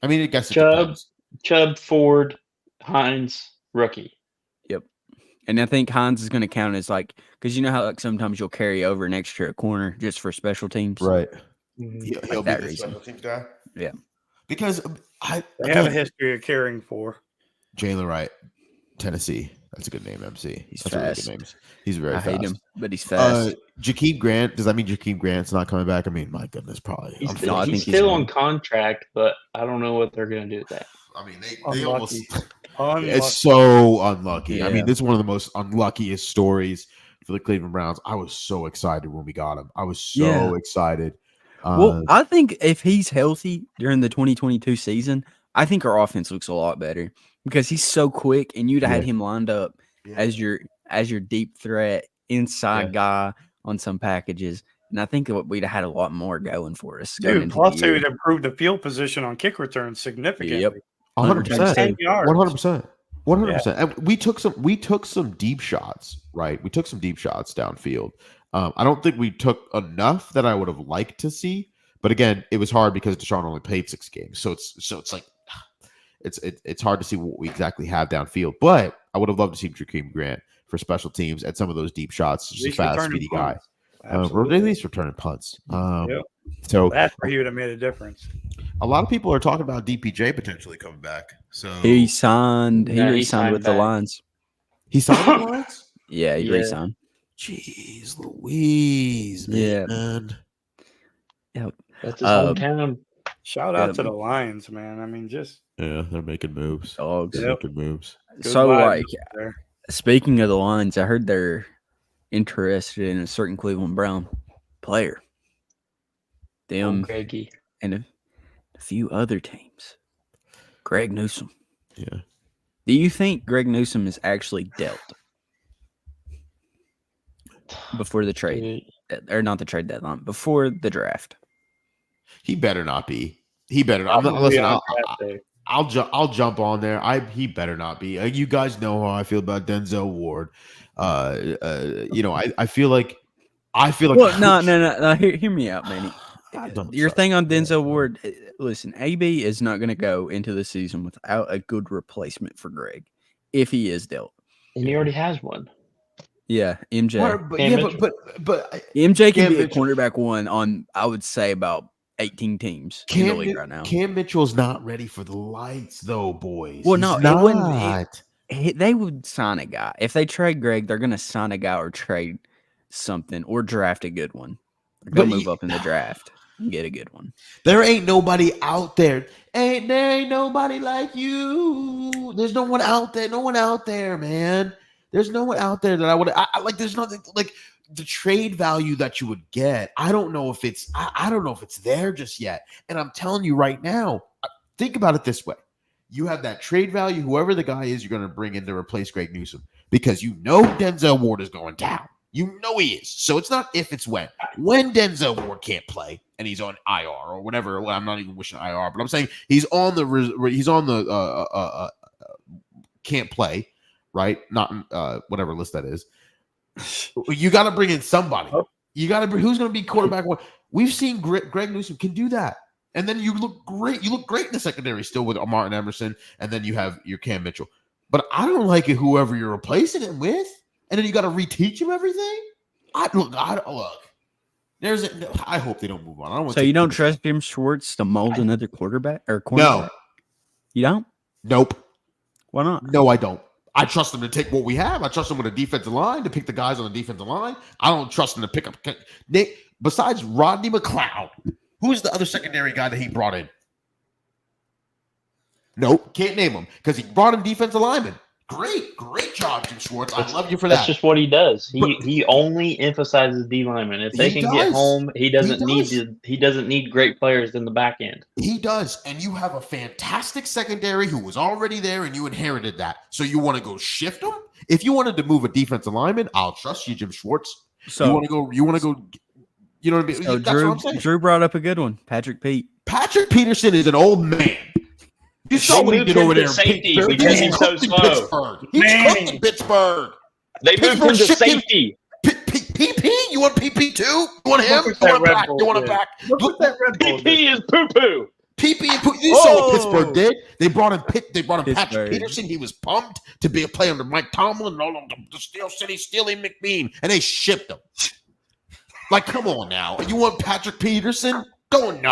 I mean, I guess it Chubb. depends. Chubb, Ford, Hines, rookie. Yep. And I think Hines is going to count as because you know how sometimes you'll carry over an extra corner just for special teams. Right. Mhm. He'll that be the reason. special teams guy. Yeah. Because They have a history of caring for. Jalen Wright, Tennessee. That's a good name, MC. He's That's a really fast. good name. He's very I fast. hate him, but he's fast. Jakeem Grant. Does that mean Jakeem Grant's not coming back? I mean, my goodness, probably. He's, No, I he's think he's still going. on contract, but I don't know what they're gonna do with that. I mean, they Unlucky. almost. Unlucky. It's so unlucky. I Yeah. mean, this is one of the most unluckiest stories for the Cleveland Browns. I was so excited when we got him. I was so Yeah. excited. Well, I think if he's healthy during the 2022 season, I think our offense looks a lot better because he's so quick, and you'd have had him lined up as your deep threat inside guy on some packages, and I think we'd have had a lot more going for us. going Dude, into plus the he year. would improve the field position on kick returns significantly. Yep. 100%. 10 yards. 100%. 100%. And we took some deep shots, right? We took some deep shots downfield. I don't think we took enough that I would have liked to see, but again, it was hard because Deshaun only played 6 games, so it's like it's hard to see what we exactly have downfield. But I would have loved to see Jakeem Grant for special teams at some of those deep shots. Just a At least fast, returning speedy guy. punts. Absolutely. At least returning punts. Yep. So That's where he would have made a difference. a lot of people are talking about DPJ potentially coming back. So He signed. He Yeah, he re-signed signed with the back. Lions. he signed the Lions? Yeah, he Yeah. re-signed. Jeez Louise, Yeah. man. That's his Um, hometown. Shout out Yeah. to the Lions, man. I mean, just Yeah, they're making moves. Dogs. They're Yep. making moves. good So, vibes like, up there. speaking of the Lions, I heard they're interested in a certain Cleveland Brown player. Them Greggy. and a few other teams. Greg Newsome. Yeah. Do you think Greg Newsome is actually dealt before the trade, or not the trade deadline, before the draft? He better not be. He better not. Probably Listen, on draft day. I'll jump on there. He better not be. You guys know how I feel about Denzel Ward. I feel like Well, no. Hear me out, Manny. I'm Your sorry. thing on Denzel Ward. Listen, AB is not going to go into the season without a good replacement for Greg, if he is dealt. And he already has one. Yeah, MJ. But MJ can Cam be a Mitchell- cornerback 1 on, I would say, about 18 teams in the league right now. Cam Mitchell's not ready for the lights, though, boys. Well, He's no, it not. wouldn't they would sign a guy. If they trade Greg, they're going to sign a guy or trade something or draft a good one. They'll move up in the draft and get a good one. There ain't nobody out there. There ain't nobody like you. There's no one out there. No one out there, man. There's no one out there that I would like. There's nothing like the trade value that you would get. I don't know if it's. I don't know if it's there just yet. And I'm telling you right now. Think about it this way: you have that trade value. Whoever the guy is, you're going to bring in to replace Greg Newsome because you know Denzel Ward is going down. You know he is. So it's not if, it's when. When Denzel Ward can't play and he's on IR or whatever. Well, I'm not even wishing IR, but I'm saying he's on the can't play, right? Not whatever list that is. You got to bring in somebody. You got to bring who's going to be quarterback 1. We've seen Greg Newsome can do that. And then you look great. You look great in the secondary still with Martin Emerson, and then you have your Cam Mitchell. But I don't like it whoever you're replacing him with. And then you got to reteach him everything. Look. I hope they don't move on. I don't want So you don't trust Jim Schwartz to mold another quarterback or cornerback? No. You don't? Nope. Why not? No, I don't. I trust them to take what we have. I trust them with a defensive line to pick the guys on the defensive line. I don't trust them to pick up Nick. Besides Rodney McLeod, who's the other secondary guy that he brought in? Nope, can't name them because he brought in defensive linemen. Great job, Jim Schwartz. I love you for that. That's just what he does. He only emphasizes D linemen. If they can get home, he doesn't need great players in the back end. He does, and you have a fantastic secondary who was already there, and you inherited that. So you want to go shift them? If you wanted to move a defensive lineman, I'll trust you, Jim Schwartz. So you want to go. You know what I mean? So That's what I'm saying. Drew brought up a good one. Patrick Peterson is an old man. You saw what he did over there. Safety because he's so slow. He's cooked in Pittsburgh. They moved him to safety. PP? You want PP too? You want him? You want him back? Look at that Red Bull. PP is poo-poo. PP and poo. You saw what Pittsburgh did. They brought in Patrick Peterson. He was pumped to be a play under Mike Tomlin and all of the Steel City Stealing McBean, and they shipped him. Like, come on now. You want Patrick Peterson? Don't do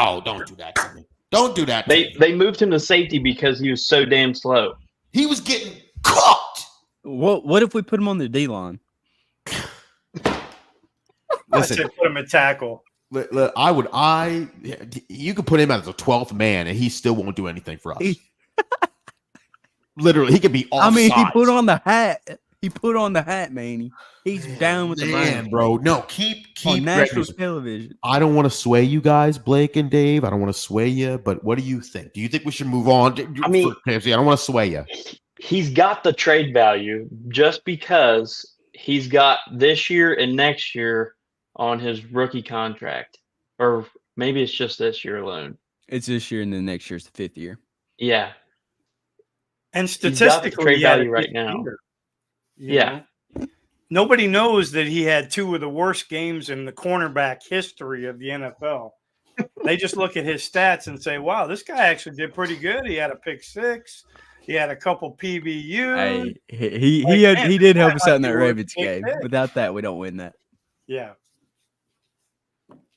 that to me. Don't do that. They moved him to safety because he was so damn slow. He was getting cooked. What if we put him on the D line? Listen, put him at tackle. You could put him as a 12th man, and he still won't do anything for us. Literally, he could be offside. I mean, he put on the hat. He put on the hat, man. He's down with the man, bro. No, keep on national television. I don't want to sway you guys, Blake and Dave. I don't want to sway you, but what do you think? Do you think we should move on? I mean, I don't want to sway you. He's got the trade value just because he's got this year and next year on his rookie contract, or maybe it's just this year alone. It's this year, and then next year's the 5th year. Yeah, and statistically, trade value right now. Yeah. Nobody knows that he had 2 of the worst games in the cornerback history of the NFL. They just look at his stats and say, wow, this guy actually did pretty good. He had a pick 6. He had a couple PBU. He did help us out in that Ravens game. Without that, we don't win that. Yeah.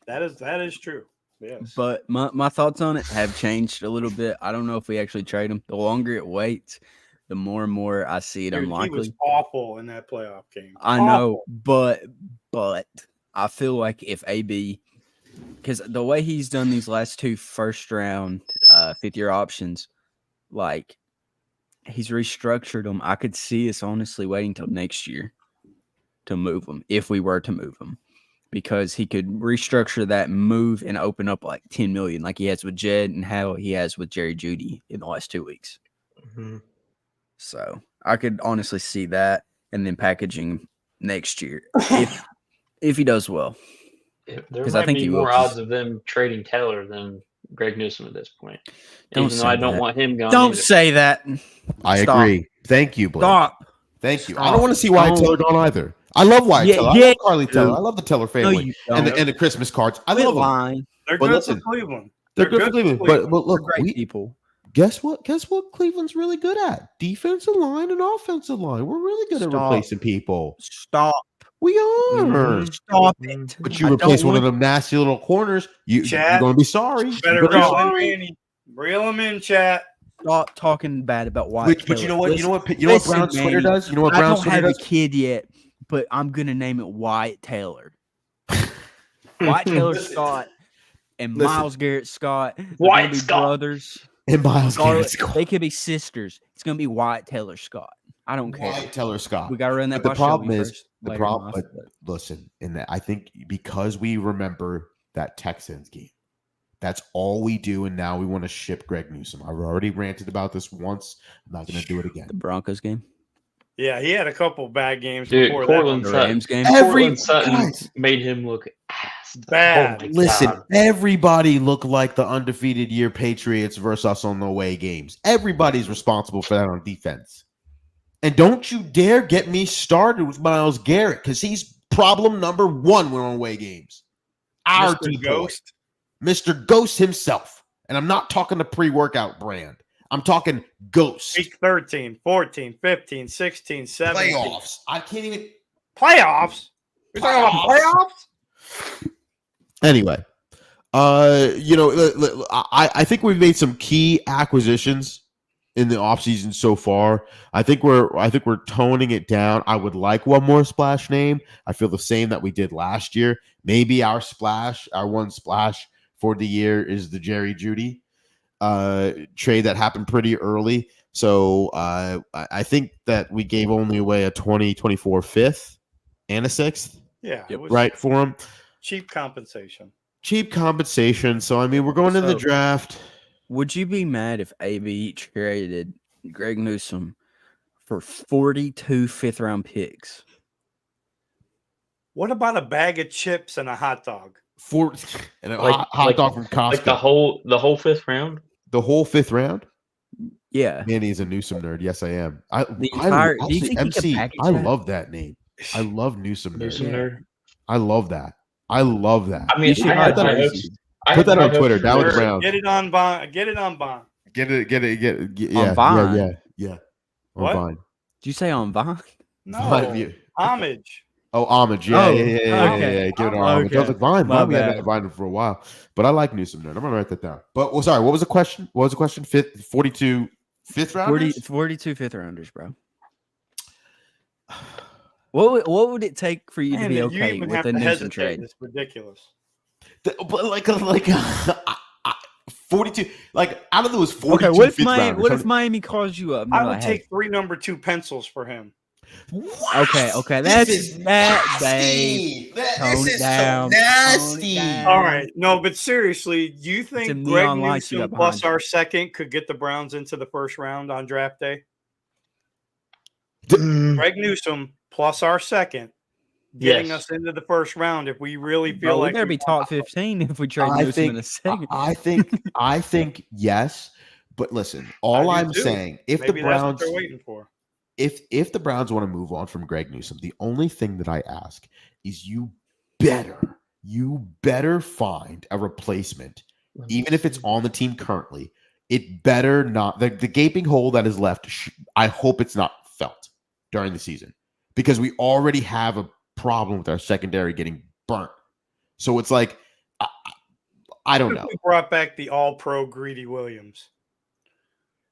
That is true. Yes. But my thoughts on it have changed a little bit. I don't know if we actually trade him. The longer it waits, the more and more I see it unlikely. He was awful in that playoff game. I know, but I feel like if AB, because the way he's done these last 2 first-round 5th-year options, like he's restructured them. I could see us honestly waiting till next year to move them if we were to move them, because he could restructure that move and open up like $10 million, like he has with Jed and how he has with Jerry Jeudy in the last 2 weeks. Mm-hmm. So I could honestly see that, and then packaging next year if he does well. There might be more odds of them trading Taylor than Greg Newsome at this point. Even though I don't want him gone. Don't say that. I agree. Thank you, Blake. Stop. Thank you. I don't want to see Wyatt Teller gone either. I love Wyatt Teller. I love Carly Teller. I love the Teller family and the Christmas cards. I love them. They're good for Cleveland. They're good for Cleveland. But look, great people. Guess what Cleveland's really good at? Defensive line and offensive line. We're really good at replacing people. Stop. We are. Stop it. But you replace one of them nasty little corners, you're going to be sorry. Better reel him in, chat. Stop talking bad about Wyatt. But you know what? You know what Brown's Twitter does? You know what Brown's Twitter does? I don't have a kid yet, but I'm going to name it Wyatt Taylor. Wyatt Taylor Scott and Miles Garrett Scott. Wyatt Scott. Brothers. And Miles Garrett Scott. They could be sisters. It's going to be Wyatt Taylor Scott. I don't care. Wyatt Taylor Scott. We got to run that. The problem is but listen, in that I think because we remember that Texans game, that's all we do, and now we want to ship Greg Newsome. I've already ranted about this once. I'm not going to do it again. The Broncos game. Yeah, he had a couple bad games before that. The Rams game. Cortland Sutton made him look ass. Bad. Oh Listen, everybody looked like the undefeated year Patriots versus us on the away games. Everybody's responsible for that on defense. And don't you dare get me started with Myles Garrett, because he's problem number 1 when on away games. Our Ghost. Mr. Ghost himself. And I'm not talking the pre-workout brand. I'm talking Ghost. Week 13, 14, 15, 16, 17. Playoffs. I can't even. Playoffs? You're talking about playoffs? Anyway, I think we've made some key acquisitions in the offseason so far. I think we're toning it down. I would like one more splash name. I feel the same that we did last year. Maybe our one splash for the year is the Jerry Jeudy. trade that happened pretty early. So I think that we gave only away a 2024 fifth and a sixth. Yeah, it was Right for him. cheap compensation. Cheap compensation. So I mean, we're going to the So- draft. Would you be mad if AB traded Greg Newsome for 42 fifth-round picks? What about a bag of chips and a hot dog? And a Like- hot dog from Costco. Like the whole fifth round. The whole fifth round. Yeah. Manny's a Newsome nerd. Yes, I am. The entire- do you think he could MC? package I that? love that name. I love Newsome nerd. Newsome nerd. I love that. I love that. I mean, You should I had have my that. hopes. I Put had that my on Twitter. hopes Down with the for- Browns. Get it on Vine. Get it on Vine. Get it. On Vine? Yeah. On What? Vine. Did you say on Vine? No, Vine view. homage. Oh, homage. Yeah, Oh, yeah. okay. Give it our homage. I was Okay. like, Vine. My We haven't bad. had Vine for a while. But I like Newsome nerd. I'm going to write that down. But, well, sorry, what was the question? 42 fifth rounders? 42 fifth-rounders, bro. What would it take for you to Man, be you okay even with have the to Newsome hesitate. trade? It's ridiculous. But like 42, like out of those 42 Okay, what if fifth Miami? rounders, What how if Miami calls you up? and I they're would like, hey, take 3 number 2 pencils for him. What? Okay, This that's is that, nasty. Dave. This Tone it is down. so Tone it nasty. down. All right. No, but seriously, do you Some think Greg neon lights you Newsome got plus behind you. our second could get the Browns into the first round on draft day? Mm, Greg Newsome plus our second getting Yes. us into the first round if we really feel Bro, we like better we be want- top 15 if we trade I Newsome in a think, second. I think yes. But listen, all I do I'm too. saying, if Maybe the that's what Browns, they're waiting for. if the Browns want to move on from Greg Newsome, the only thing that I ask is you better find a replacement, even if it's on the team currently. It better not the gaping hole that is left. I hope it's not felt during the season because we already have a problem with our secondary getting burnt. So it's like I don't know. We brought back the All-Pro Greedy Williams.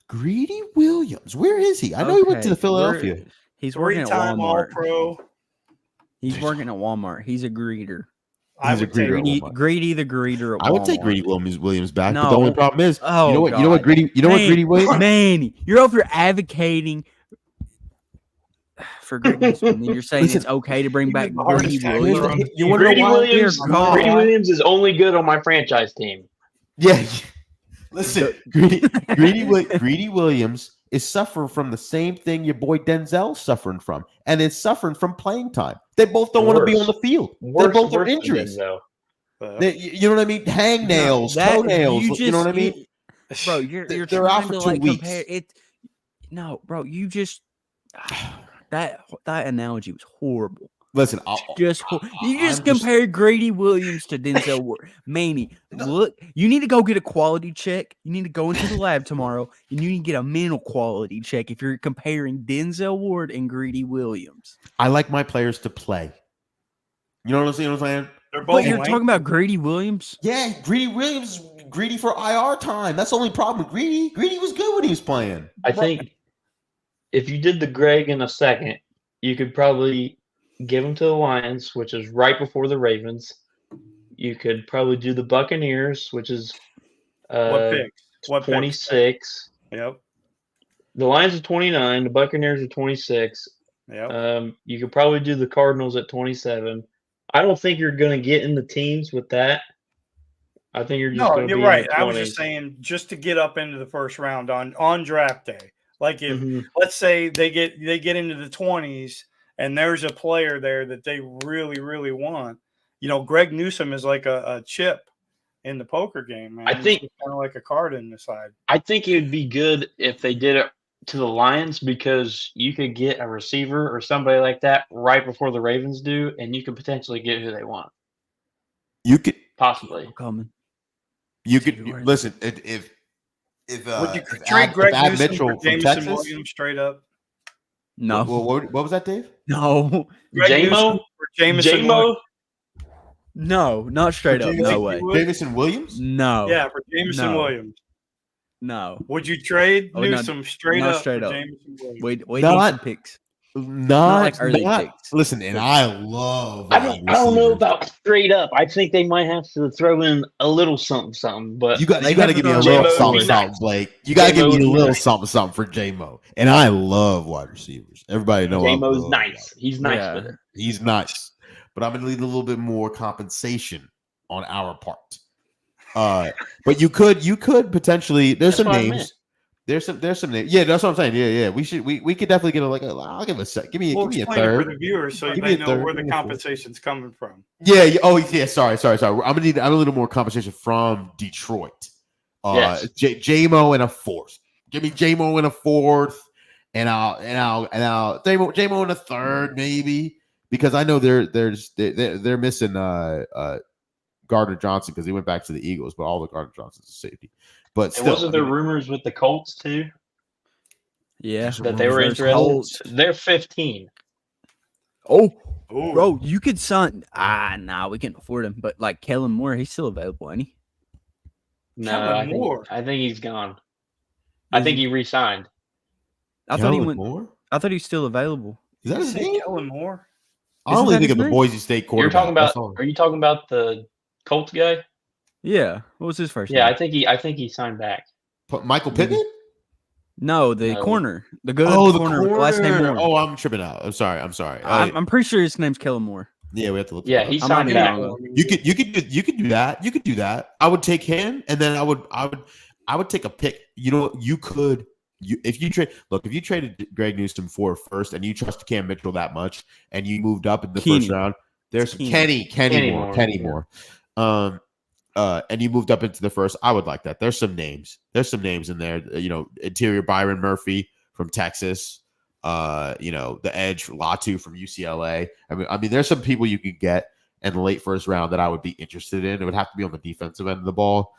Greedy Williams, where is he? I know he went to the Okay, Philadelphia. He's working at 3-time Walmart. All-Pro. He's working at Walmart. He's a greeter. I He's a would take greeter. Greedy, Walmart. Greedy the greeter at I would take Walmart. Greedy Williams back, but No. the only problem is, Oh, you know what? You know what God. Greedy? You know what Greedy Williams? Man, you're over here advocating for Greg Newsome, and then you're saying Listen, it's okay to bring you back did the heart Greedy attack. Williams. You want to Greedy know why? Williams. Dear God. Greedy Williams is only good on my franchise team. Yeah. Listen, Greedy Williams is suffering from the same thing your boy Denzel's suffering from, and is suffering from playing time. They both don't want to be Worse. on the field. They Worse- both are worse than injuries. Denzel. You know what I mean? Hangnails, toenails. You know what I mean? Bro, you're They're trying out for to 2 like weeks. compare it. No, bro, you just that analogy was horrible. Listen, You just I'm compared Grady Williams to Denzel Ward. Manny, look, you need to go get a quality check. You need to go into the lab tomorrow, and you need to get a mental quality check if you're comparing Denzel Ward and Grady Williams. I like my players to play. You know what I'm saying? They're But both you're length. talking about Grady Williams. Yeah, Greedy Williams is greedy for IR time. That's the only problem with Greedy. Greedy was good when he was playing. I think if you did the Greg in a second, you could probably give him to the Lions, which is right before the Ravens. You could probably do the Buccaneers, which is What picks? What picks? 26. Yep. The Lions are 29. The Buccaneers are 26. Yep. You could probably do the Cardinals at 27. I don't think you're going to get in the teams with that. I think you're just No, going to you're be right. in the 20s. I was just saying, just to get up into the first round on draft day. Like if Mhm. let's say they get into the 20s and there's a player there that they really, really want. You know, Greg Newsome is like a chip in the poker game, man. I think- kind of like a card in the side. I think it would be good if they did it to the Lions because you could get a receiver or somebody like that right before the Ravens do, and you could potentially get who they want. You could I'm coming. January. listen if Would you if trade Ad- Greg if Ad Newsome Mitchell for from Jameson Texas. Williams straight up? No, What was that, Dave? no, Greg Newsome J-Mo? for Jameson J-Mo? Williams. no, not straight up. Would you No think way. you would? Jameson Williams? No. Yeah, for Jameson No. Williams. No. Would you trade Oh, no, Newsome straight not up straight for up. Jameson Williams? Wait, No, need I- some picks. Not like early picks. Listen, and I love. I don't know about straight up. I think they might have to throw in a little something. But You got They to give me a never little J-Mo would something, be something, nice. Blake. You got to give J-Mo me a would be little nice. something for J-Mo. And I love wide receivers. Everybody know I J-Mo's love nice. He's nice Yeah. with it. He's nice, but I'm gonna need a little bit more compensation on our part. But you could potentially. There's That's some what I names. meant. There's some names. Yeah, that's what I'm saying. Yeah. We could definitely get I'll give a sec. Give me We'll a explain it for third. the viewers so Give they me a know third. where the Give me a fourth. compensation's coming from. Yeah. Oh, yeah. Sorry. I'm gonna need a little more compensation from Detroit. Yes. J-Mo in a fourth. Give me J-Mo in a fourth, and I'll J-Mo in a third maybe, because I know they're missing Gardner Johnson because he went back to the Eagles, but all the Gardner Johnson's a safety. But And still, wasn't there rumors with the Colts too Yeah. that they were There's interested? Colts. They're 15. Oh, Ooh. bro, you could sign. Nah, we can't afford him. But like Kellen Moore, he's still available, ain't he? No, Kellen Moore. I think he's gone. I think he re-signed. I thought he Kellen went. Moore? I thought he's still available. Is that You his say name? Kellen Moore? I only that think his of the name? Boise State You're quarterback. talking about? That's all. Are you talking about the Colts guy? Yeah. What was his first Yeah, name? I think he signed back. Michael Pittman? No, the No. corner. The good Oh, the corner. corner. With the last name Moore. Oh, I'm tripping out. I'm sorry. I'm pretty sure his name's Kellen Moore. Yeah, we have to look. Yeah, that up. he I signed might be back. wrong, though. You could do that. You could do that. I would take him, and then I would take a pick. You know, if you traded Greg Newsom for first, and you trust Cam Mitchell that much, and you moved up in the Kenny. first round, there's Kenny. Kenny Kenny Moore. Moore. And you moved up into the first. I would like that. There's some names in there. Interior Byron Murphy from Texas. The edge Latu from UCLA. I mean, there's some people you could get in the late first round that I would be interested in. It would have to be on the defensive end of the ball,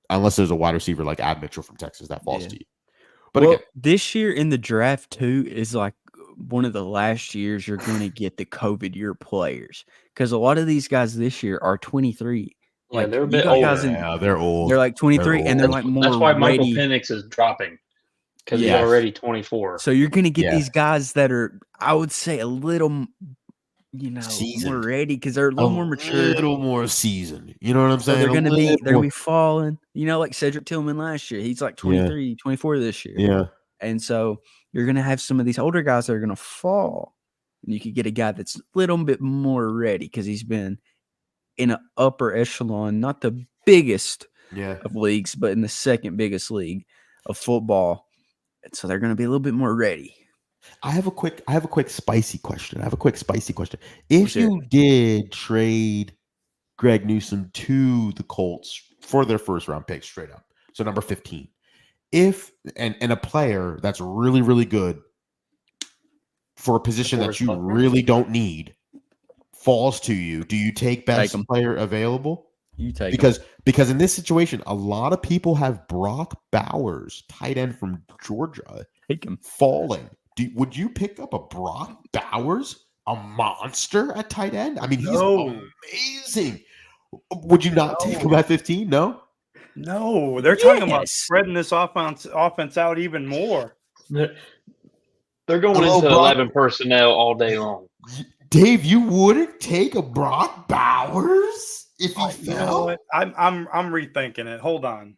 unless there's a wide receiver like Ad Mitchell from Texas that falls to you. But Well, again, this year in the draft too is like one of the last years you're going to get the COVID year players, because a lot of these guys this year are 23. Yeah, Like, they're a you bit got older. guys in- yeah, they're old. They're like 23, and they're old. like more That's why Michael ready. Penix is dropping, because he's Yes. already 24. So you're going to get Yeah. these guys that are, I would say, a little, more Seasoned. ready because they're a little more mature. A little more seasoned. You know what I'm So saying? they're going to be more- falling. Like Cedric Tillman last year. He's like 23, 24 this year. Yeah. And so you're going to have some of these older guys that are going to fall. And you could get a guy that's a little bit more ready because he's been in an upper echelon, not the biggest Yeah. of leagues, but in the second biggest league of football. And so they're going to be a little bit more ready. I have a quick spicy question. If Let's hear you did trade Greg Newsom to the Colts for their first round pick straight up, so number 15, if and a player that's really, really good for a position that you really don't need falls to you, do you take best Take 'em. player available? You take 'em. Because in this situation, a lot of people have Brock Bowers, tight end from Georgia, Take him. falling. Would you pick up a Brock Bowers, a monster at tight end? I mean, he's amazing. Would you not take him at 15? No. No, they're talking about Yes. spreading this offense out even more. They're going Hello, into Brock. 11 personnel all day long. Dave, you wouldn't take a Brock Bowers if he You know fell? what? I'm rethinking it. Hold on.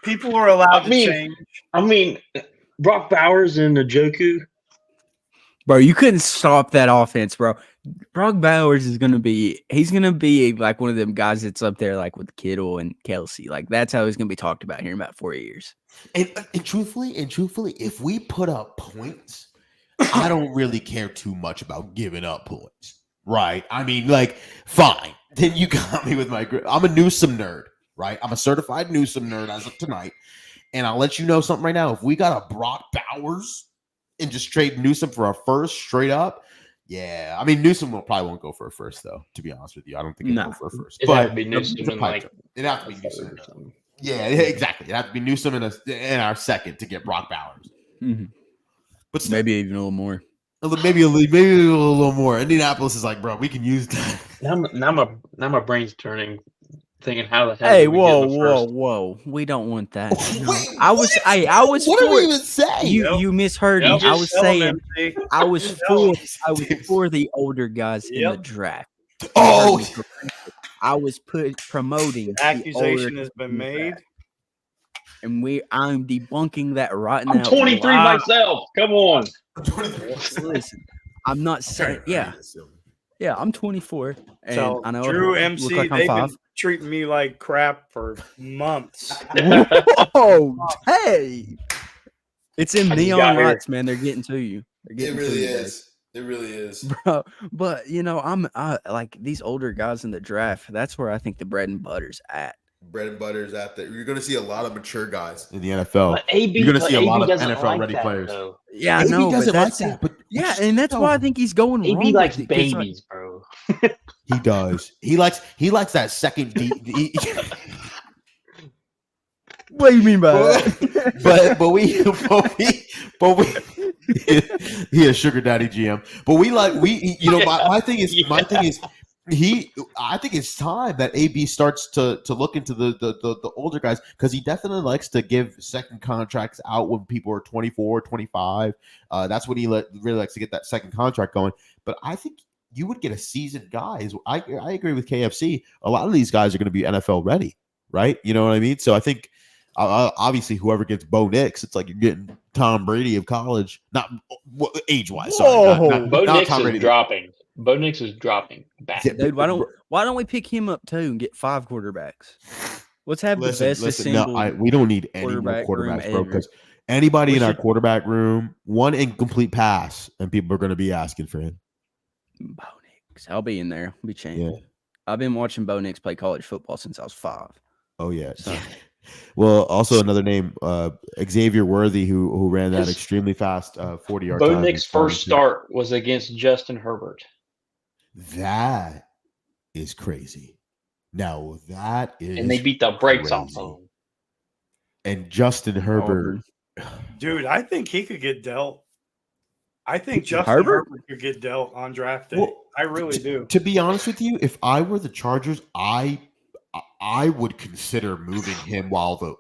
People are allowed to change. I mean, Brock Bowers and Njoku. Bro, you couldn't stop that offense, bro. Brock Bowers he's going to be like one of them guys that's up there like with Kittle and Kelsey. Like, that's how he's going to be talked about here in about 4 years. And truthfully, if we put up points, I don't really care too much about giving up points, right? I mean, like, fine. Then you got me with I'm a Newsom nerd, right? I'm a certified Newsom nerd as of tonight. And I'll let you know something right now. If we got a Brock Bowers and just trade Newsom for a first straight up, yeah. I mean, Newsom probably won't go for a first, though, to be honest with you. I don't think he'll go for a first. It'd have to be Newsom it's a in, pipe like, dream. It'd have to be Newsom. or something. Yeah, exactly. It'd have to be Newsom in our second to get Brock Bowers. Mm-hmm. But still, Maybe even a little more. maybe a little more. Indianapolis is like, bro, we can use that. Now my brain's turning. thinking how the hell Hey, did we get in whoa, the whoa, first? whoa! We don't want that. No. Wait, I was what did we for even say? you misheard Yep. me. I Just was tell 'em, saying MC. I was Just tell 'em. for the older guys in the Yep. draft. Oh, I was promoting the Accusation older has been in the made. draft. And I'm debunking that right I'm now. 23 live. myself. Come on. Listen, I'm not saying yeah, I'm 24 and So I know Drew, I MC, look like I'm they've 5. been treating me like crap for months. Whoa, hey. It's in I just neon got here. lights, man. They're getting to you. They're It getting to really you, is. It really is. bro. But I like these older guys in the draft. That's where I think the bread and butter's at. Bread and butter is out there. You're going to see a lot of mature guys. in the NFL, But AB, you're going to see a lot of doesn't NFL like ready that, players. though. Yeah, I AB know, but doesn't like that's that, but yeah, and that's why I think he's going wrong. AB likes with it, 'cause, like, babies, bro. he does. He likes that second D. what do you mean by that? but we he is sugar daddy GM. But my thing is I think it's time that AB starts to look into the older guys, because he definitely likes to give second contracts out when people are 24, 25. That's when he really likes to get that second contract going. But I think you would get a seasoned guys. I agree with KFC. A lot of these guys are going to be NFL ready, right? You know what I mean? So I think obviously whoever gets Bo Nix, it's like you're getting Tom Brady of college, not age wise. Sorry, Bo not Nix Tom is Brady. dropping. Bo Nix is dropping back. Yeah, Dude, why don't we pick him up too and get 5 quarterbacks? Let's have the best assembled. No, we don't need any more quarterback room quarterbacks, bro. ever. Because anybody We in our should- quarterback room, one incomplete pass, and people are going to be asking for him. Bo Nix. I'll be in there. I'll be changing. Yeah. I've been watching Bo Nix play college football since I was 5. Oh yeah. So Well, also another name, Xavier Worthy, who ran that His- extremely fast 40-yard. Bo Nix's first start was against Justin Herbert. That is crazy. Now that is, And they beat the brakes off crazy. of him. And Justin Herbert. Dude, I think he could get dealt. I think Justin Herbert? Herbert could get dealt on draft day. Well, I really do. To be honest with you, if I were the Chargers, I would consider moving him while the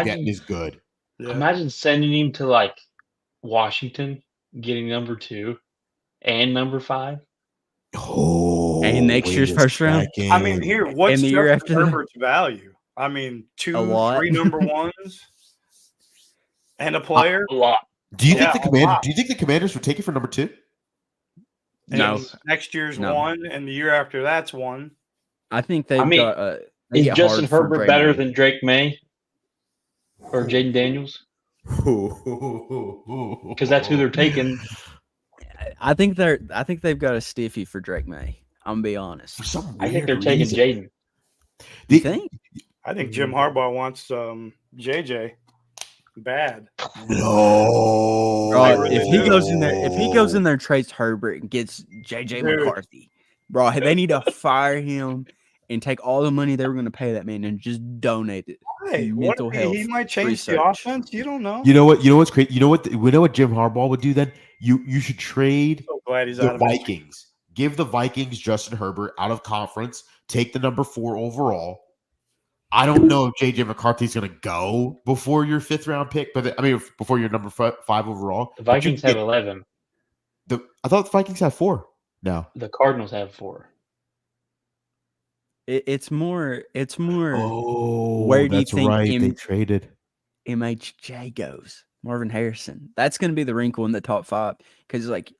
getting is good. Yeah. Imagine sending him to like Washington, getting number 2 and number 5. Oh, And next wait year's a first round? I mean, here, what's the year Justin after that? Herbert's value? I mean, 2, A lot. 3 number ones and a player. A lot. Do you Yeah, think a lot. Do you think the Commanders would take it for number 2? No. And next year's No. 1, and the year after that's 1. I think they've mean, got they Is get Justin hard for Herbert Drake better May. than Drake May or Jaden Daniels? Because that's who they're taking. I think they've got a stiffy for Drake May. I'm gonna be honest. For some I think weird they're taking reason. Jaden. You think? I think Jim Harbaugh wants JJ bad. No. Bro, really if he do. goes in there and trades Herbert and gets JJ Dude. McCarthy, bro, they need to fire him and take all the money they were going to pay that man and just donate it. Hey, Mental what, health he might change the research. offense. You don't know. You know what's crazy? You know what Jim Harbaugh would do then? You should trade So glad he's the out of it. Vikings. Give the Vikings Justin Herbert out of conference. Take the number 4 overall. I don't know if JJ McCarthy's going to go before your 5th round pick, but before your number 5 overall. The But you Vikings get have 11. I thought the Vikings have 4 now. The Cardinals have 4. It's more. Oh, Where do you that's think right. They M- traded. MHJ goes? Marvin Harrison. That's going to be the wrinkle in the top 5 because like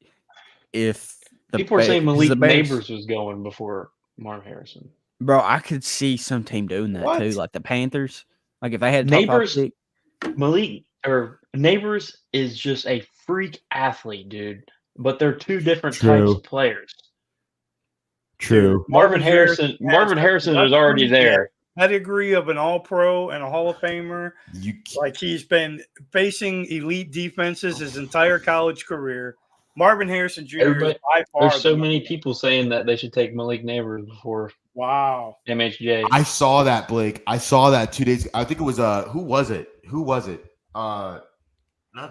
if the People are saying 'cause Malik the Bears- Neighbors was going before Marvin Harrison. Bro, I could see some team doing that What? too, like the Panthers. Like if they had top 5 Neighbors- pick, Malik or Neighbors is just a freak athlete, dude. But they're 2 different True. types of players. True. Marvin Harrison was already there. Pedigree of an All-Pro and a Hall of Famer. You Like he's been facing elite defenses his entire college career. Marvin Harrison Jr. is Everybody- by far. There's so the many number people saying that they should take Malik Neighbors before one. Wow. MHJ. I saw that, Blake. I saw that 2 days. I think it was who was it? Not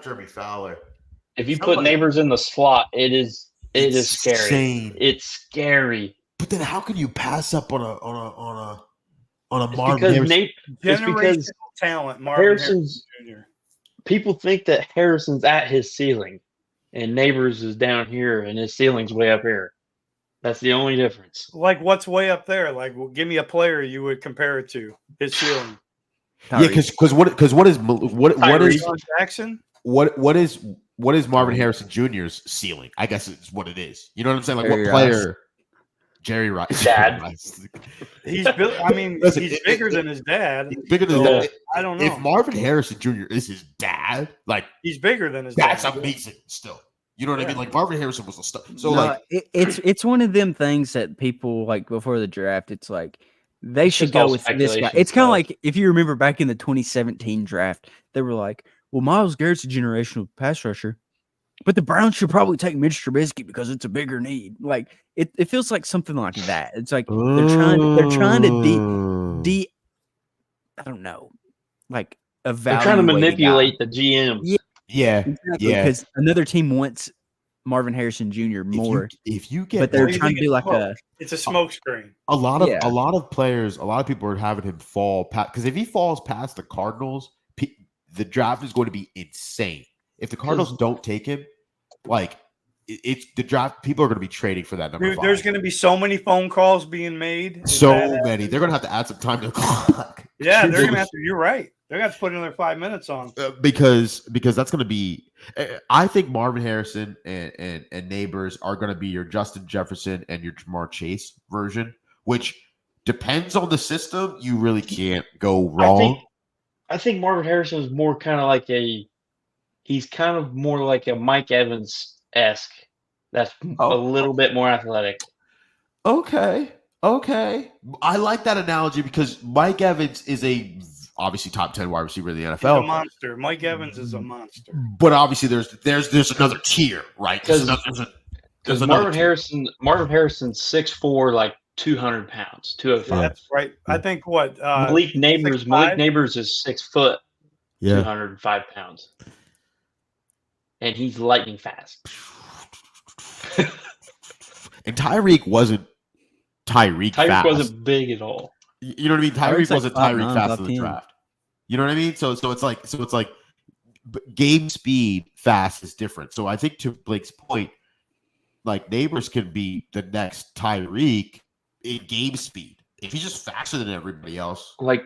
Jeremy Fowler. If you put somebody- Neighbors in the slot, it is scary. Insane. It's scary. But then how can you pass up on on a It's Marvin because Harrison. Nate. It's Generational because talent, Marvin Harrison's. Harrison Jr. People think that Harrison's at his ceiling, and Neighbors is down here, and his ceiling's way up here. That's the only difference. Like, what's way up there? Like, well, give me a player you would compare it to. His ceiling. Yeah, because what is Sean Jackson? what is Marvin Harrison Jr.'s ceiling? I guess it's what it is. You know what I'm saying? Like Jerry what player? Rice. Jerry Rice. Dad. He's built. I mean, Listen, he's bigger than his dad. He's bigger than So, his dad. I don't know. If Marvin Harrison Jr. is his dad, like He's bigger than his that's dad. amazing. Still, you know what I Yeah. mean? Like Marvin Harrison was a star. So No, like, it's one of them things that people like before the draft. It's like they It's should just all go with this guy. speculation It's kind of stuff. like if you remember back in the 2017 draft, they were like, "Well, Myles Garrett's a generational pass rusher, but the Browns should probably take Mitch Trubisky because it's a bigger need." Like it feels like something like that. It's like they're trying to I don't know, like they're evaluate. trying to a guy. manipulate the GM. yeah, Exactly, yeah. because another team wants Marvin Harrison Jr. more, If you get, but they're do you trying to think do it's like smoke? It's a smoke screen. a lot of Yeah. a lot of players, a lot of people are having him fall past because if he falls past the Cardinals, the draft is going to be insane. If the Cardinals don't take him, like it's the draft, people are going to be trading for that number. Dude, 5. there's going to be so many phone calls being made. so many. They're going to have to add some time to the clock. Yeah, they're going to have to. You're right. They're going to have to put another 5 minutes on. Because that's going to be. I think Marvin Harrison and Neighbors are going to be your Justin Jefferson and your Jamar Chase version, which depends on the system. You really can't go wrong. I think Marvin Harrison is more kind of like he's kind of more like a Mike Evans-esque. That's a little bit more athletic. Okay. I like that analogy because Mike Evans is obviously top 10 wide receiver in the He's a NFL. monster. Mike Evans is a monster. But obviously there's another tier, right? There's Because another Marvin tier. Harison's 6'4", like 200 pounds, 205. That's right. I think what Malik Neighbors 6'5"? is 6 foot, Yeah. 205 pounds, and he's lightning fast. And Tyreek wasn't Tyreek fast. wasn't big at all. You know what I mean? Tyreek's Tyreek like wasn't 5'9", Tyreek fast top in the 10. draft. You know what I mean? So it's like game speed fast is different. So I think to Blake's point, like Neighbors can be the next Tyreek in game speed. If he's just faster than everybody else, Like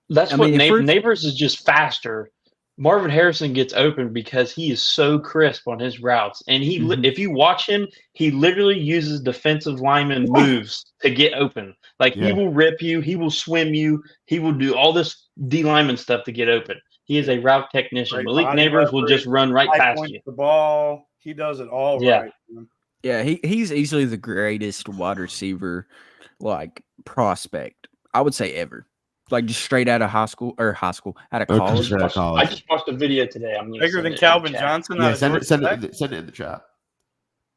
that's I what mean, if we're- Neighbors is just faster. Marvin Harrison gets open because he is so crisp on his routes, and if you watch him, he literally uses defensive lineman moves to get open. Like he will rip you, he will swim you, he will do all this D lineman stuff to get open. He is a route technician. Right, Malik body Neighbors will leverage, just run right high past point you. the ball. He does it all Yeah. right. Yeah, he's easily the greatest wide receiver, like prospect, I would say ever. Like just straight out of high school, out of college. Straight out of college. I just watched a video today. I'm gonna Bigger send than it in the Calvin chat. Johnson. Yeah, out of send Georgia Tech? it in the chat.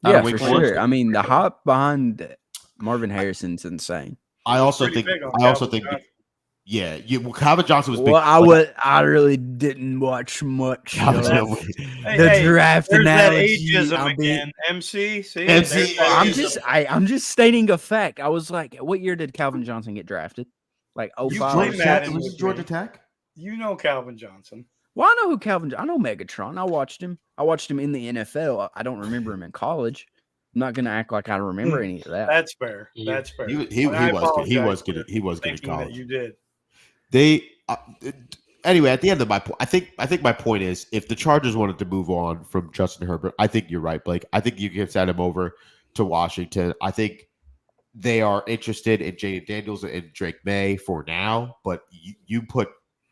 Yeah, Wake for Forest. sure. I mean, the hype behind Marvin Harrison's insane. I also Pretty think big on Calvin Johnson. Calvin Johnson was big. I really didn't watch much Calvin of Johnson- the draft There's that analogy. ageism I'll be- again. MC. See, MC, there's that I'm ageism. just stating a fact. I was like, what year did Calvin Johnson get drafted? Like You 05. blame Georgia that Tech? in Was with it Georgia me. Tech? You know Calvin Johnson. Well, I know who I know Megatron. I watched him. I watched him in the NFL. I don't remember him in college. I'm not gonna act like I remember any of that. That's fair. Yeah. That's fair. He was And I apologize good. for He was good in thinking that college. you did. They anyway. At the end of my point, I think my point is, if the Chargers wanted to move on from Justin Herbert, I think you're right, Blake. I think you can send him over to Washington. I think they are interested in Jaden Daniels and Drake May for now, but you put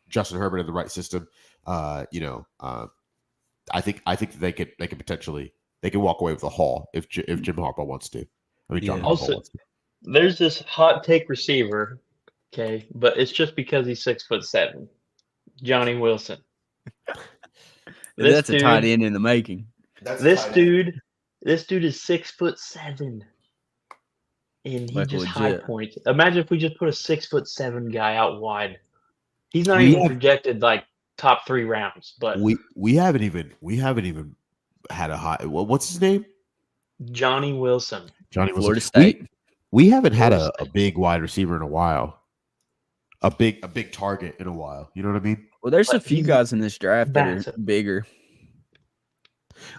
Justin Herbert in the right system. I think they could potentially walk away with a haul if Jim Harbaugh wants to. I mean, John Harbaugh Also, wants to. there's this hot take receiver, okay, but it's just because he's 6'7". Johnny Wilson. That's a tight end in the making. This dude is 6'7", and he Like just legit. high points. Imagine if we just put a 6'7" guy out wide. He's not We even have- projected like top 3 rounds, but We haven't even had a high. What's his name? Johnny Wilson. Johnny Florida Wilson. State. We haven't had Florida a big wide receiver in a while. a big target in a while. You know what I mean? Well, there's a But few he's guys in this draft that are massive. bigger.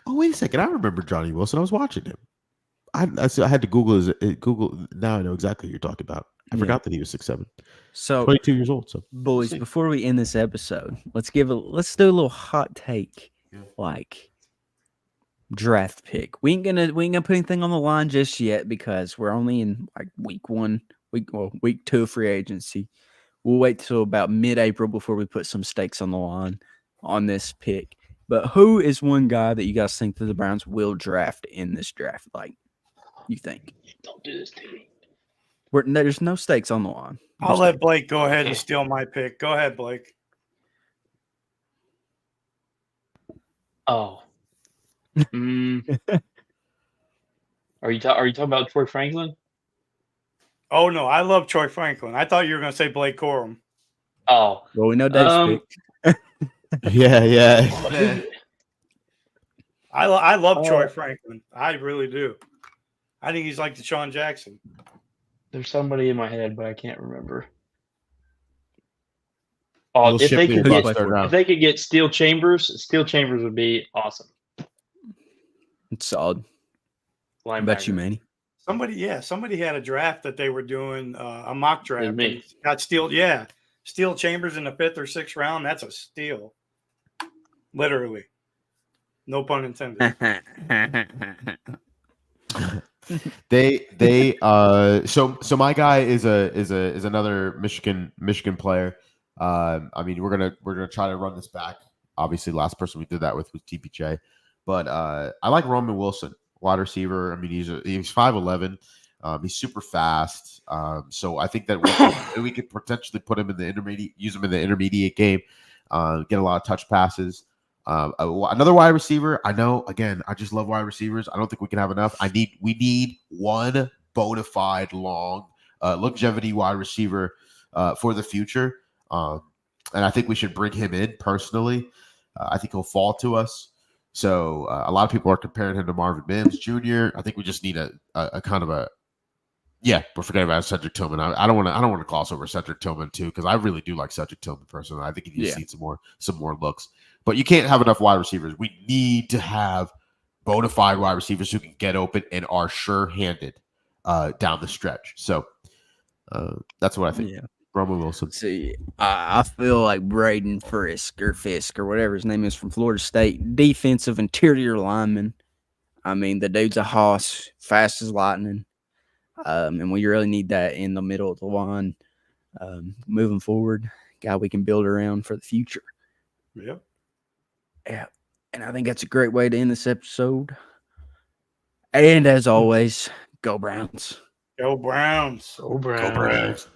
Oh, wait a second. I remember Johnny Wilson. I was watching him. I had to Google Google. Now I know exactly what you're talking about. I Yeah. forgot that he was 6'7", So, 22 years old. So boys, see. before we end this episode, let's do a little hot take, Yeah. like draft pick. We ain't gonna put anything on the line just yet because we're only in like week 2 of free agency. We'll wait till about mid-April before we put some stakes on the line on this pick. But who is one guy that you guys think that the Browns will draft in this draft? Like, you think? Don't do this to me. There's no stakes on the line. I'll No let stakes. Blake go ahead and Okay. steal my pick. Go ahead, Blake. Oh. Are you talking about Troy Franklin? Oh, no, I love Troy Franklin. I thought you were going to say Blake Corum. Oh. Well, we know Dave's pick. Yeah. I love Troy Oh. Franklin. I really do. I think he's like Deshaun Jackson. There's somebody in my head, but I can't remember. Oh, Little if they Shipley could will get- bust third round. if they could get Steel Chambers would be awesome. It's solid. I Linebacker. bet you, Manny. Somebody had a draft that they were doing, a mock draft. It was me. and got Steel Chambers in the 5th or 6th round. That's a steal. Literally. No pun intended. So my guy is another Michigan player. I mean, we're gonna try to run this back. Obviously, last person we did that with was TPJ, but I like Roman Wilson, wide receiver. I mean, he's 5'11". He's super fast. So I think that we could potentially put him in the intermediate, use him in the intermediate game, get a lot of touch passes. Another wide receiver. I know. Again, I just love wide receivers. I don't think we can have enough. We need one bona fide long longevity wide receiver for the future. And I think we should bring him in personally. I think he'll fall to us. So a lot of people are comparing him to Marvin Mims Jr. I think we just need a kind of a we're forgetting about Cedric Tillman. I don't want to gloss over Cedric Tillman too, because I really do like Cedric Tillman personally. I think he needs to see some more looks. But you can't have enough wide receivers. We need to have bona fide wide receivers who can get open and are sure-handed down the stretch. So that's what I think. Yeah. Roman Wilson. See, I feel like Braden Fisk or whatever his name is from Florida State, defensive interior lineman. I mean, the dude's a hoss, fast as lightning. And we really need that in the middle of the line moving forward. Guy we can build around for the future. Yep. Yeah. And I think that's a great way to end this episode. And as always, go Browns. Go Browns. Go Browns. Go Browns.